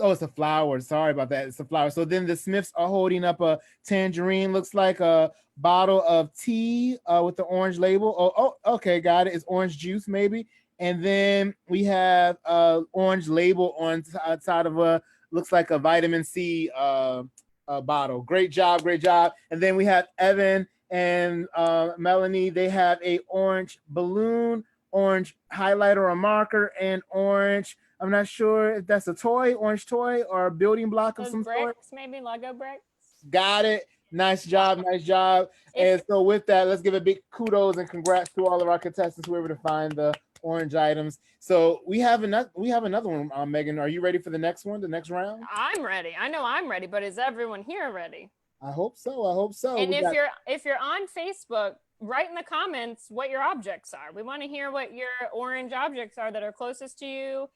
Speaker 2: Oh, it's a flower. Sorry about that. It's a flower. So then the Smiths are holding up a tangerine. Looks like a bottle of tea with the orange label. Oh, okay, got it. It's orange juice, maybe. And then we have orange label on side of a looks like a vitamin C bottle. Great job. And then we have Evan and Melanie. They have a orange balloon, orange highlighter or marker, and orange. I'm not sure if that's a toy, orange toy, or a building block of
Speaker 1: Those
Speaker 2: some
Speaker 1: bricks,
Speaker 2: sort.
Speaker 1: maybe Lego bricks.
Speaker 2: Got it. Nice job. And so with that, let's give a big kudos and congrats to all of our contestants who were able to find the orange items. So we have another one. Megan, are you ready for the next one, the next round?
Speaker 1: I'm ready. I know I'm ready, but is everyone here ready?
Speaker 2: I hope so.
Speaker 1: And if you're on Facebook, write in the comments what your objects are. We want to hear what your orange objects are that are closest to you.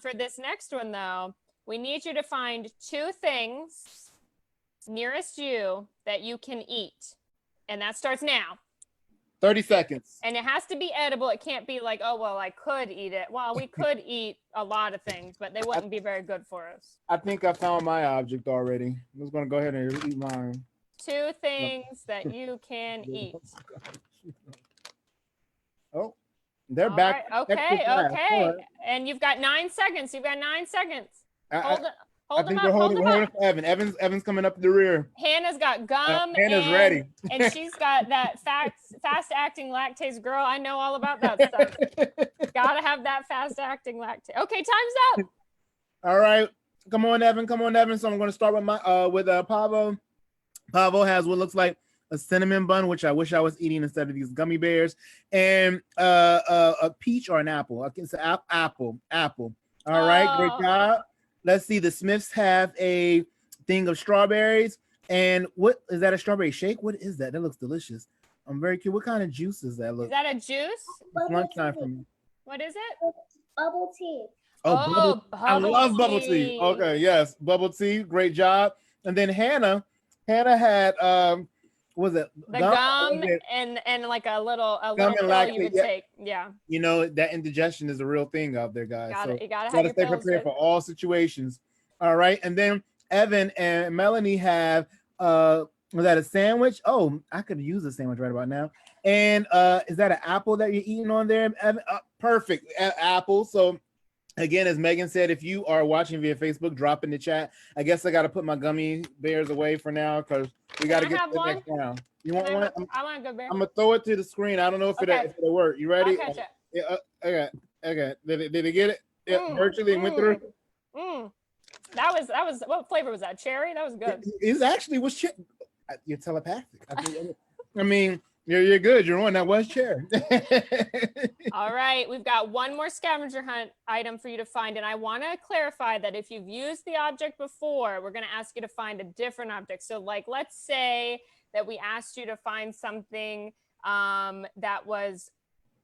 Speaker 1: For this next one, though, we need you to find 2 things nearest you that you can eat. And that starts now.
Speaker 2: 30 seconds.
Speaker 1: And it has to be edible. It can't be like, oh, well, I could eat it. Well, we could eat a lot of things, but they wouldn't be very good for us.
Speaker 2: I think I found my object already. I'm just going to go ahead and eat mine.
Speaker 1: 2 things that you can eat.
Speaker 2: Oh, they're
Speaker 1: All
Speaker 2: back.
Speaker 1: right. Okay. And you've got 9 seconds. Hold them
Speaker 2: I think
Speaker 1: up.
Speaker 2: we're holding for Evan. Evan's coming up the rear.
Speaker 1: Hannah's got gum.
Speaker 2: Hannah's ready.
Speaker 1: And she's got that fast-acting lactase. Girl, I know all about that stuff. Gotta have that fast-acting lactase. Okay, time's up.
Speaker 2: All right. Come on, Evan. So I'm going to start with Pavo. Pavo has what looks like a cinnamon bun, which I wish I was eating instead of these gummy bears, and a peach or an apple. It's an apple. All right, great job. Let's see. The Smiths have a thing of strawberries. And what is that? A strawberry shake? What is that? That looks delicious. I'm very curious. What kind of juice is that?
Speaker 1: Is that a juice?
Speaker 2: It's lunchtime for me.
Speaker 1: What is it?
Speaker 3: Bubble tea.
Speaker 2: Oh, I love bubble tea. Okay, yes, bubble tea. Great job. And then Hannah had was it
Speaker 1: the gum and like a little pill you would take. Yeah.
Speaker 2: That indigestion is a real thing out there, guys.
Speaker 1: You gotta have your
Speaker 2: stay
Speaker 1: pills
Speaker 2: prepared for all situations. All right. And then Evan and Melanie have was that a sandwich? Oh, I could use a sandwich right about now. And is that an apple that you're eating on there? Perfect. Apple. So again, as Megan said, if you are watching via Facebook, drop in the chat. I guess I got to put my gummy bears away for now because we got to
Speaker 1: Can I
Speaker 2: get
Speaker 1: have
Speaker 2: to the
Speaker 1: one?
Speaker 2: next round. You want
Speaker 1: Can
Speaker 2: one?
Speaker 1: I want a good bear.
Speaker 2: I'm gonna throw it to the screen. I don't know if
Speaker 1: Okay.
Speaker 2: it'll work. You ready?
Speaker 1: I'll catch it.
Speaker 2: Yeah. Okay. Okay. Did it get it? Yeah.
Speaker 1: Mm,
Speaker 2: Virtually went through.
Speaker 1: That was what flavor was that? Cherry? That was good.
Speaker 2: It actually was you're telepathic. I mean, you're good. You're on. That was cherry.
Speaker 1: All right, we've got one more scavenger hunt item for you to find, and I want to clarify that if you've used the object before, we're going to ask you to find a different object. So, like, let's say that we asked you to find something that was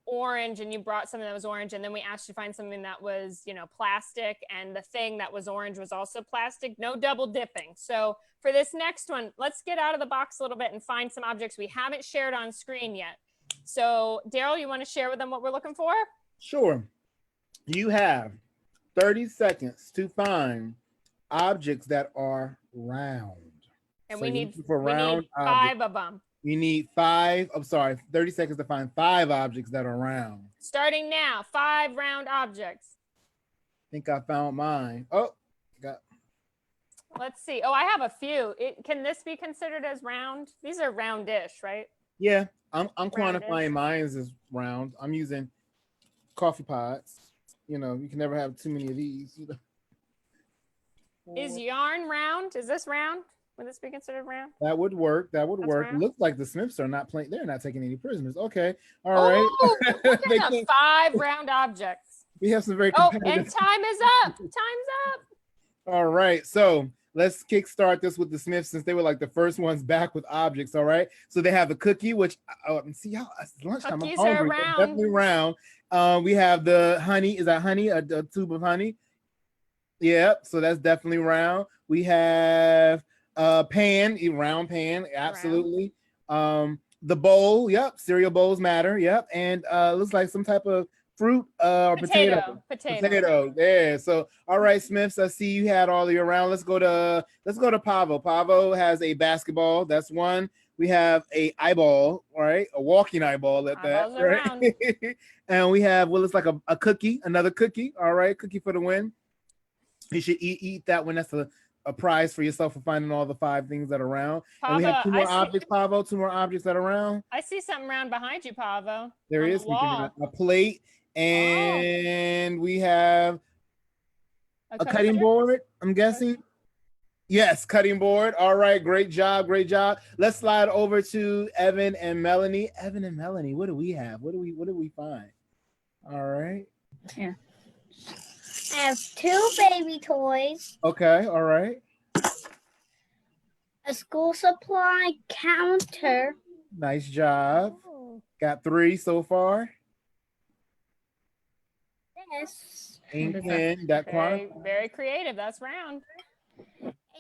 Speaker 1: orange, and you brought something that was orange, and then we asked you to find something that was, plastic, and the thing that was orange was also plastic. No double dipping. So for this next one, let's get out of the box a little bit and find some objects we haven't shared on screen yet. So Daryl, you want to share with them what we're looking for?
Speaker 2: Sure. You have 30 seconds to find objects that are round.
Speaker 1: And
Speaker 2: So
Speaker 1: we
Speaker 2: you
Speaker 1: need
Speaker 2: look for round
Speaker 1: 5 of them.
Speaker 2: You need 30 seconds to find 5 objects that are round.
Speaker 1: Starting now, 5 round objects.
Speaker 2: I think I found mine. Oh,
Speaker 1: Let's see. Oh, I have a few. Can this be considered as round? These are roundish, right?
Speaker 2: yeah. I'm
Speaker 1: Roundish.
Speaker 2: quantifying mine as round. I'm using coffee pods. You can never have too many of these.
Speaker 1: Is yarn round? Is this round? Would this be considered round?
Speaker 2: That would work. That's work.
Speaker 1: round.
Speaker 2: Looks like the Smiths are not playing. They're not taking any prisoners. Okay. All right.
Speaker 1: Oh, look at them, 5 round objects.
Speaker 2: We have some very
Speaker 1: Oh,
Speaker 2: competitive.
Speaker 1: and time is up. Time's up.
Speaker 2: All right. So let's kickstart this with the Smiths since they were like the first ones back with objects. All right. So they have the cookie, which see how it's lunchtime.
Speaker 1: Cookies
Speaker 2: I'm
Speaker 1: are
Speaker 2: hungry.
Speaker 1: round.
Speaker 2: They're definitely round. We have the honey. Is that honey? A tube of honey? Yep. So that's definitely round. We have pan, a round pan. Absolutely. The bowl. Yep. Cereal bowls matter. Yep. And looks like some type of fruit or potato. Yeah. So all right, Smiths, I see you had all of your round. Let's go to Pavo. Pavo has a basketball. That's one. We have a eyeball, right? A walking eyeball at that.
Speaker 1: Eyeballs are
Speaker 2: Right?
Speaker 1: round.
Speaker 2: And we have what looks like a cookie, another cookie. All right, cookie for the win. You should eat that one. That's a prize for yourself for finding all the 5 things that are round. And we have 2 more objects, Pavo. 2 more objects that are round.
Speaker 1: I see something round behind you, Pavo.
Speaker 2: There
Speaker 1: on
Speaker 2: is
Speaker 1: the wall.
Speaker 2: a plate, and we have a cutting board. I'm guessing. Yes, cutting board. All right, great job. Let's slide over to Evan and Melanie. Evan and Melanie, what do we have? What do we find? All right.
Speaker 3: Yeah. I have 2 baby toys,
Speaker 2: Okay. All right.
Speaker 3: a school supply counter,
Speaker 2: Nice job.
Speaker 1: Oh.
Speaker 2: Got 3 so far.
Speaker 3: this,
Speaker 2: Ink pen, that
Speaker 1: Very,
Speaker 2: quantity.
Speaker 1: very creative. That's round.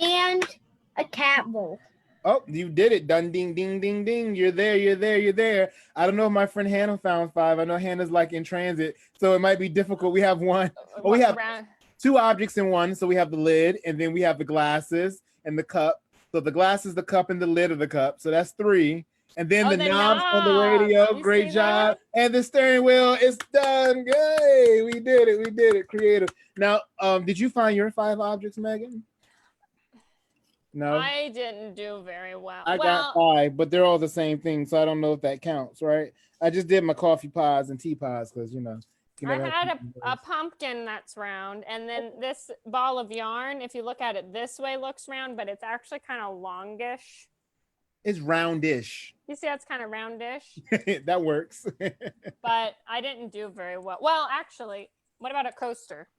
Speaker 3: and a cat bowl.
Speaker 2: Oh, you did it. Done, ding, ding, ding, ding. You're there. I don't know if my friend Hannah found 5. I know Hannah's like in transit, so it might be difficult. We have one. Oh, we have
Speaker 1: round.
Speaker 2: 2 objects in one. So we have the lid, and then we have the glasses and the cup. So the glasses, the cup, and the lid of the cup. So that's 3. And then the knobs on the radio.
Speaker 1: You
Speaker 2: Great
Speaker 1: see
Speaker 2: job.
Speaker 1: that?
Speaker 2: And the steering wheel is done. Yay. We did it. Creative. Now, did you find your 5 objects, Megan? No.
Speaker 1: I didn't do very well.
Speaker 2: I got 5, but they're all the same thing, so I don't know if that counts, right? I just did my coffee pods and tea pods because you can
Speaker 1: I
Speaker 2: never
Speaker 1: had
Speaker 2: have
Speaker 1: a pumpkin that's round, and then this ball of yarn, if you look at it this way, looks round, but it's actually kind of longish.
Speaker 2: It's roundish.
Speaker 1: You see, that's kind of roundish,
Speaker 2: That works.
Speaker 1: but I didn't do very well. Well, actually, what about a coaster?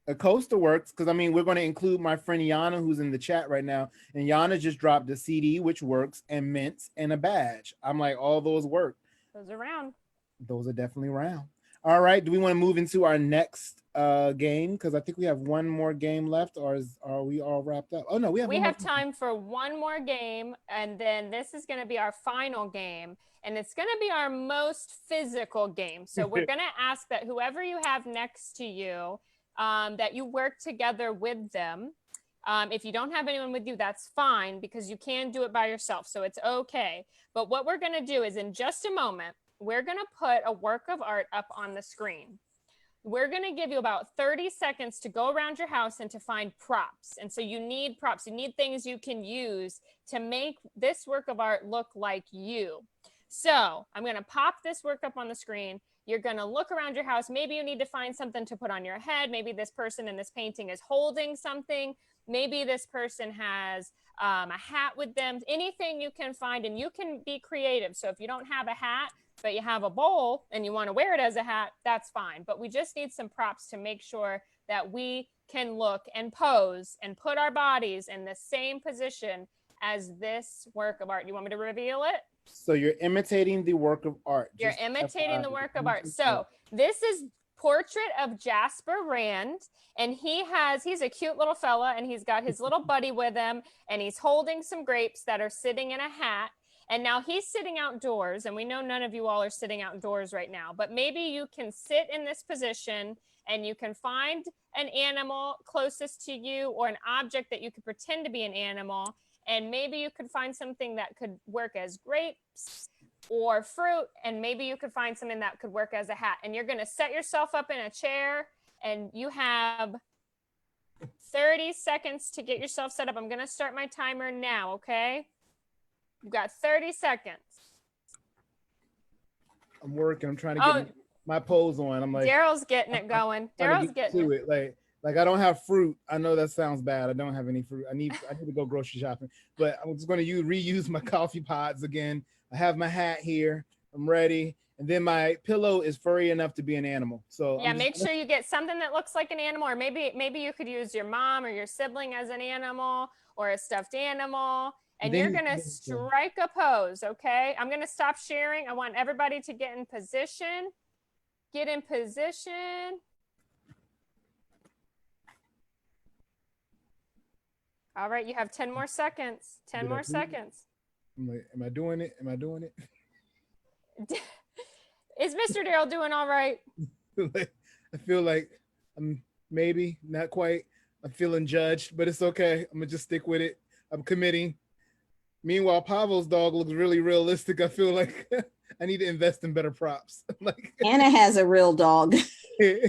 Speaker 2: A coaster works because we're going to include my friend Yana, who's in the chat right now, and Yana just dropped a CD, which works, and mints and a badge. I'm like, all those work.
Speaker 1: Those are round.
Speaker 2: Those are definitely round. All right. Do we want to move into our next game? Because I think we have one more game left, or are we all wrapped up? Oh no, we have
Speaker 1: time for one more game, and then this is going to be our final game, and it's going to be our most physical game. So we're going to ask that whoever you have next to you, that you work together with them. If you don't have anyone with you, that's fine because you can do it by yourself. So it's okay. But what we're going to do is in just a moment, we're going to put a work of art up on the screen. We're going to give you about 30 seconds to go around your house and to find props. And so you need props. You need things you can use to make this work of art look like you. So I'm going to pop this work up on the screen. You're going to look around your house. Maybe you need to find something to put on your head. Maybe this person in this painting is holding something. Maybe this person has a hat with them. Anything you can find, and you can be creative. So if you don't have a hat, but you have a bowl and you want to wear it as a hat, that's fine. But we just need some props to make sure that we can look and pose and put our bodies in the same position as this work of art. You want me to reveal it?
Speaker 2: So you're imitating the work of art.
Speaker 1: You're imitating the work of art. So this is portrait of Jasper Rand, and he's a cute little fella, and he's got his little buddy with him, and he's holding some grapes that are sitting in a hat. And now he's sitting outdoors, and we know none of you all are sitting outdoors right now, but maybe you can sit in this position and you can find an animal closest to you or an object that you could pretend to be an animal. And maybe you could find something that could work as grapes or fruit, and maybe you could find something that could work as a hat. And you're going to set yourself up in a chair, and you have 30 seconds to get yourself set up. I'm going to start my timer now, okay? You've got 30 seconds.
Speaker 2: I'm working. I'm trying to get my pose on. I'm like,
Speaker 1: Daryl's getting it going. Daryl's getting
Speaker 2: it. Like I don't have fruit. I know that sounds bad. I don't have any fruit. I need to go grocery shopping. But I'm just going to reuse my coffee pods again. I have my hat here. I'm ready. And then my pillow is furry enough to be an animal. So
Speaker 1: yeah, make sure you get something that looks like an animal, or maybe you could use your mom or your sibling as an animal or a stuffed animal. And you're going to strike a pose, okay? I'm going to stop sharing. I want everybody to get in position. Get in position. All right, you have 10 more seconds. 10 more seconds.
Speaker 2: I'm like, am I doing it? Am I doing it?
Speaker 1: Is Mr. Daryl doing all right?
Speaker 2: I feel like I'm maybe, not quite. I'm feeling judged, but it's okay. I'm going to just stick with it. I'm committing. Meanwhile, Pavel's dog looks really realistic. I feel like I need to invest in better props. Like
Speaker 6: Hannah has a real dog.
Speaker 1: Hannah's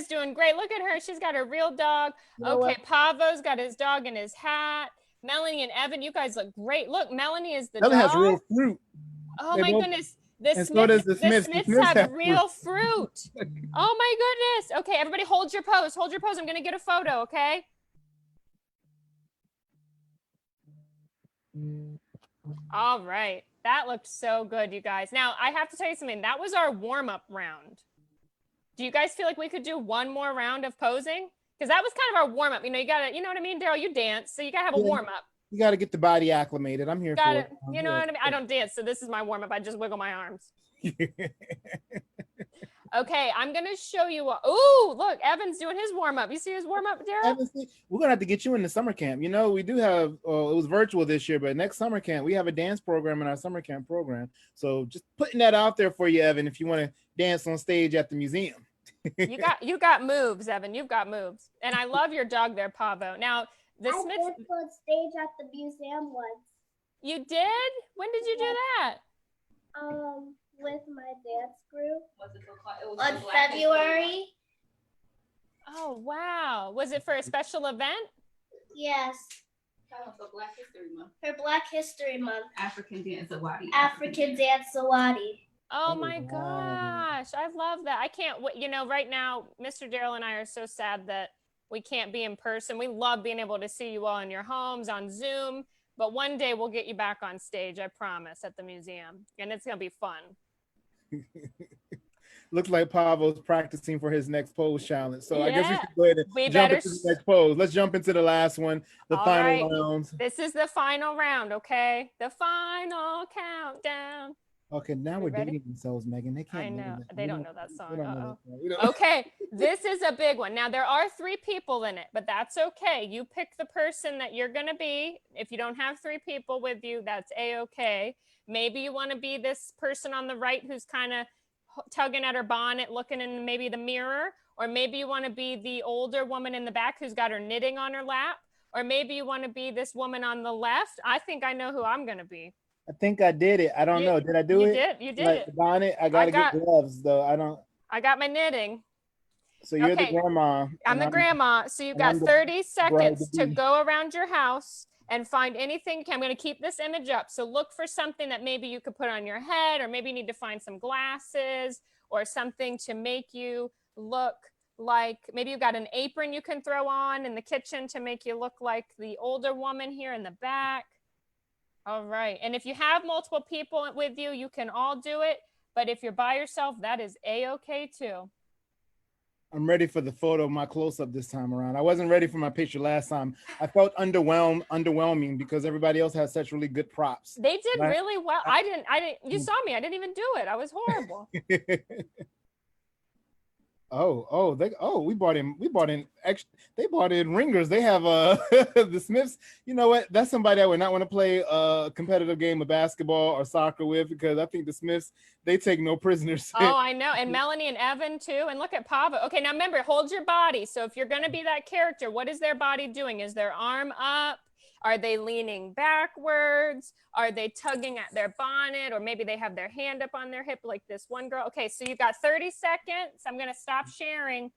Speaker 1: doing great. Look at her. She's got a real dog. Okay, Pavo's got his dog in his hat. Melanie and Evan, you guys look great. Look, Melanie is the dog.
Speaker 2: Melanie has real fruit.
Speaker 1: Oh my goodness. The Smiths have real fruit. Oh my goodness. Okay, everybody hold your pose. Hold your pose. I'm going to get a photo, okay? All right. That looked so good, you guys. Now, I have to tell you something. That was our warm-up round. Do you guys feel like we could do one more round of posing? Because that was kind of our warm-up. You know, you got to, you know what I mean, Daryl? You dance, so you got to have a warm-up.
Speaker 2: You got to get the body acclimated. I'm here for it.
Speaker 1: You know what I mean? I don't dance, so this is my warm-up. I just wiggle my arms. Okay, I'm going to show you. Oh, look, Evan's doing his warm-up. You see his warm-up, Daryl?
Speaker 2: We're going to have to get you in the summer camp. You know, we do have, it was virtual this year, but next summer camp, we have a dance program in our summer camp program. So just putting that out there for you, Evan, if you want to dance on stage at the museum.
Speaker 1: You got moves, Evan. You've got moves. And I love your dog there, Pavo. Now, the Smiths...
Speaker 3: I danced on stage at the museum once.
Speaker 1: You did? When did you do that?
Speaker 3: With my dance group.
Speaker 4: On
Speaker 3: February.
Speaker 1: Oh, wow. Was it for a special event?
Speaker 3: Yes.
Speaker 4: For Black History Month.
Speaker 3: For Black History Month.
Speaker 4: African Dance Awadi.
Speaker 3: African Dance Awadi.
Speaker 1: Oh my gosh. I love that. I can't wait. You know, right now, Mr. Daryl and I are so sad that we can't be in person. We love being able to see you all in your homes on Zoom, but one day we'll get you back on stage, I promise, at the museum. And it's going to be fun.
Speaker 2: Looks like Pavel's practicing for his next pose challenge. So I guess we should go ahead and jump into the next pose. Let's jump into the last one, the final round.
Speaker 1: This is the final round, okay? The final countdown.
Speaker 2: Okay, now we're dating themselves, Megan. They can't.
Speaker 1: I know. They don't know that song.
Speaker 2: Uh-oh.
Speaker 1: Okay, this is a big one. Now, there are 3 people in it, but that's okay. You pick the person that you're going to be. If you don't have 3 people with you, that's A-okay. Maybe you want to be this person on the right who's kind of tugging at her bonnet, looking in maybe the mirror, or maybe you want to be the older woman in the back who's got her knitting on her lap, or maybe you want to be this woman on the left. I think I know who I'm going to be.
Speaker 2: I think I did it. I don't know. Did I do it?
Speaker 1: You did
Speaker 2: Like
Speaker 1: it.
Speaker 2: the bonnet. I gotta get gloves though.
Speaker 1: I got my knitting.
Speaker 2: So you're the
Speaker 1: Okay.
Speaker 2: grandma.
Speaker 1: I'm the grandma. So you've got 30 seconds to go around your house and find anything. Okay, I'm going to keep this image up. So look for something that maybe you could put on your head, or maybe you need to find some glasses or something to make you look like, maybe you've got an apron you can throw on in the kitchen to make you look like the older woman here in the back. All right. And if you have multiple people with you, you can all do it. But if you're by yourself, that is A-okay too.
Speaker 2: I'm ready for the photo of my close-up this time around. I wasn't ready for my picture last time. I felt underwhelming because everybody else had such really good props.
Speaker 1: They did really well. I didn't, you saw me. I didn't even do it. I was horrible.
Speaker 2: We bought in extra, they bought in ringers. They have the Smiths. You know what? That's somebody I would not want to play a competitive game of basketball or soccer with, because I think the Smiths, they take no prisoners.
Speaker 1: Oh, I know. And Melanie and Evan too. And look at Pava. Okay, now remember, hold your body. So if you're going to be that character, what is their body doing? Is their arm up? Are they leaning backwards? Are they tugging at their bonnet? Or maybe they have their hand up on their hip like this one girl. Okay, so you've got 30 seconds. I'm going to stop sharing.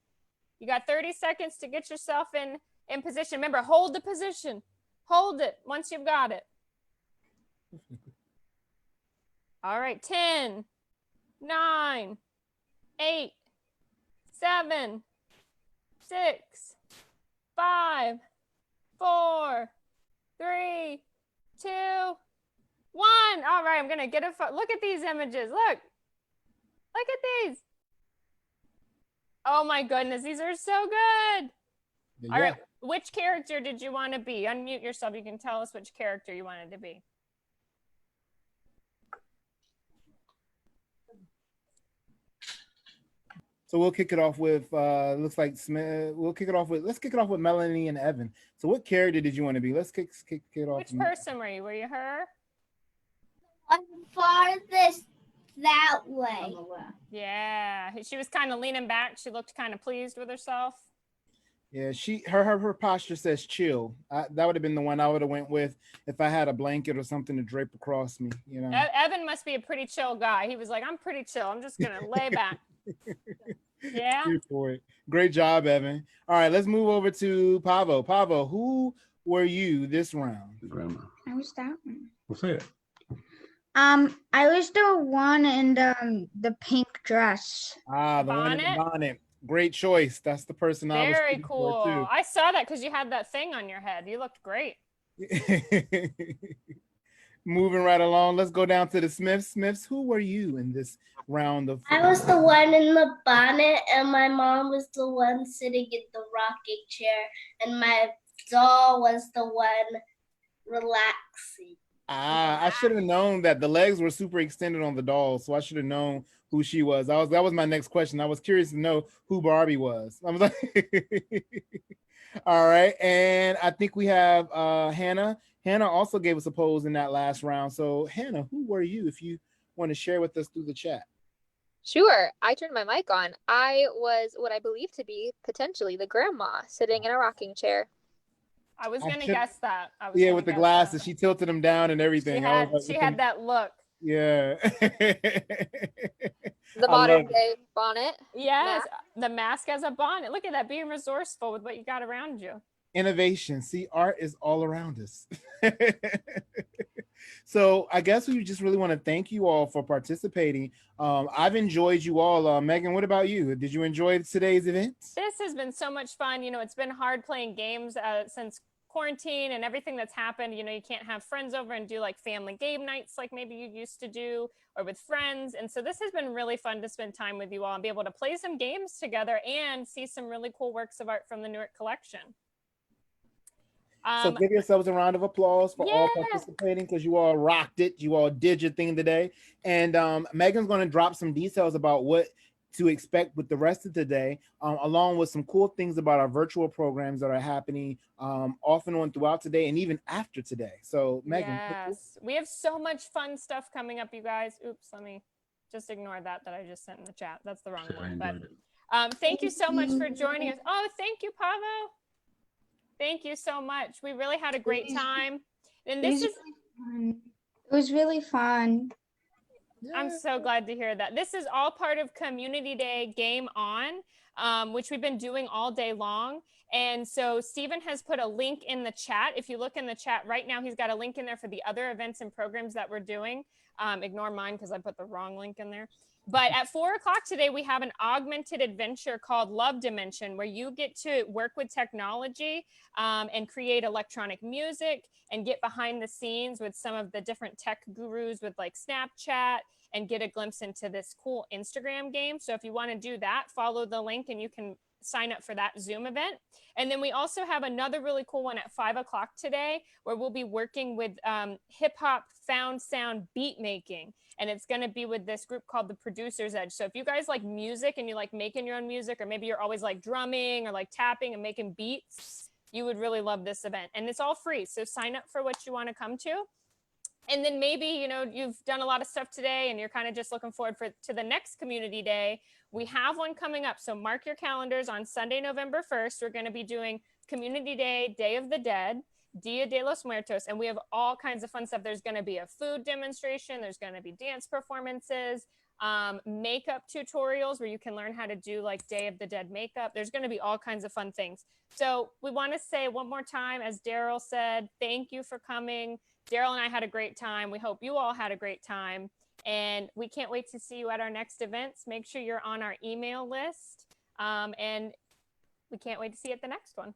Speaker 1: You got 30 seconds to get yourself in position. Remember, hold the position. Hold it once you've got it. All right, 10, 9, 8, 7, 6, 5, 4, 3, 2, 1. All right, I'm gonna get a look at these images. Look at these. Oh my goodness, these are so good. Yeah. All right, which character did you want to be? Unmute yourself. You can tell us which character you wanted to be.
Speaker 2: So we'll kick it off with looks like Smith. Let's kick it off with Melanie and Evan. So what character did you want to be? Let's kick it off.
Speaker 1: Which person were you? Were you her?
Speaker 3: Farthest that way.
Speaker 1: Yeah, she was kind of leaning back. She looked kind of pleased with herself.
Speaker 2: Yeah, her posture says chill. That would have been the one I would have went with if I had a blanket or something to drape across me. You know,
Speaker 1: Evan must be a pretty chill guy. He was like, I'm pretty chill. I'm just gonna lay back. Yeah.
Speaker 2: Great job, Evan. All right, let's move over to Pavo. Pavo, who were you this round?
Speaker 6: Grandma.
Speaker 7: I was that one.
Speaker 6: What's that?
Speaker 7: I was the one in the pink dress.
Speaker 2: The one in the bonnet. Great choice. That's the person I was
Speaker 1: very cool. Too. I saw that because you had that thing on your head. You looked great.
Speaker 2: Moving right along, let's go down to the Smiths. Smiths, who were you in this round of?
Speaker 3: I was the one in the bonnet, and my mom was the one sitting in the rocking chair, and my doll was the one relaxing.
Speaker 2: I should have known that the legs were super extended on the doll, so I should have known who she was. That was my next question. I was curious to know who Barbie was. I was like, all right, and I think we have Hannah. Hannah also gave us a pose in that last round. So Hannah, who were you? If you want to share with us through the chat.
Speaker 8: Sure. I turned my mic on. I was what I believe to be potentially the grandma sitting in a rocking chair.
Speaker 1: I was going to guess that.
Speaker 2: With the glasses. That. She tilted them down and everything.
Speaker 1: She had that look.
Speaker 2: Yeah.
Speaker 8: The modern day bonnet.
Speaker 1: Yes. The mask as a bonnet. Look at that, being resourceful with what you got around you.
Speaker 2: Innovation. See, art is all around us. So I guess we just really want to thank you all for participating. I've enjoyed you all. Megan, what about you? Did you enjoy today's event?
Speaker 1: This has been so much fun. You know, it's been hard playing games since quarantine and everything that's happened. You know, you can't have friends over and do like family game nights like maybe you used to do, or with friends. And so this has been really fun to spend time with you all and be able to play some games together and see some really cool works of art from the Newark collection.
Speaker 2: So give yourselves a round of applause for all participating, because you all rocked it. You all did your thing today. And Megan's going to drop some details about what to expect with the rest of today, along with some cool things about our virtual programs that are happening off and on throughout today and even after today. So Megan.
Speaker 1: Yes, we have so much fun stuff coming up, you guys. Oops, let me just ignore that I just sent in the chat. That's the wrong one. But Thank you so much for joining us. Oh, thank you, Pavo. Thank you so much. We really had a great time. And this is,
Speaker 7: It was really fun.
Speaker 1: I'm so glad to hear that. This is all part of Community Day Game On, which we've been doing all day long. And so Stephen has put a link in the chat. If you look in the chat right now, he's got a link in there for the other events and programs that we're doing. Ignore mine because I put the wrong link in there. But at 4 o'clock today, we have an augmented adventure called Love Dimension, where you get to work with technology and create electronic music and get behind the scenes with some of the different tech gurus with like Snapchat and get a glimpse into this cool Instagram game. So if you want to do that, follow the link and you can sign up for that Zoom event. And then we also have another really cool one at 5 o'clock today where we'll be working with hip hop found sound beat making. And it's going to be with this group called the Producer's Edge. So if you guys like music and you like making your own music, or maybe you're always like drumming or like tapping and making beats, you would really love this event. And it's all free. So sign up for what you want to come to. And then maybe, you know, you've done a lot of stuff today and you're kind of just looking forward to the next community day. We have one coming up. So mark your calendars on Sunday, November 1st. We're going to be doing Community Day, Day of the Dead, Dia de los Muertos, and we have all kinds of fun stuff. There's going to be a food demonstration. There's going to be dance performances, makeup tutorials where you can learn how to do like Day of the Dead makeup. There's going to be all kinds of fun things. So we want to say one more time, as Daryl said, thank you for coming. Daryl and I had a great time. We hope you all had a great time. And we can't wait to see you at our next events. Make sure you're on our email list. And we can't wait to see you at the next one.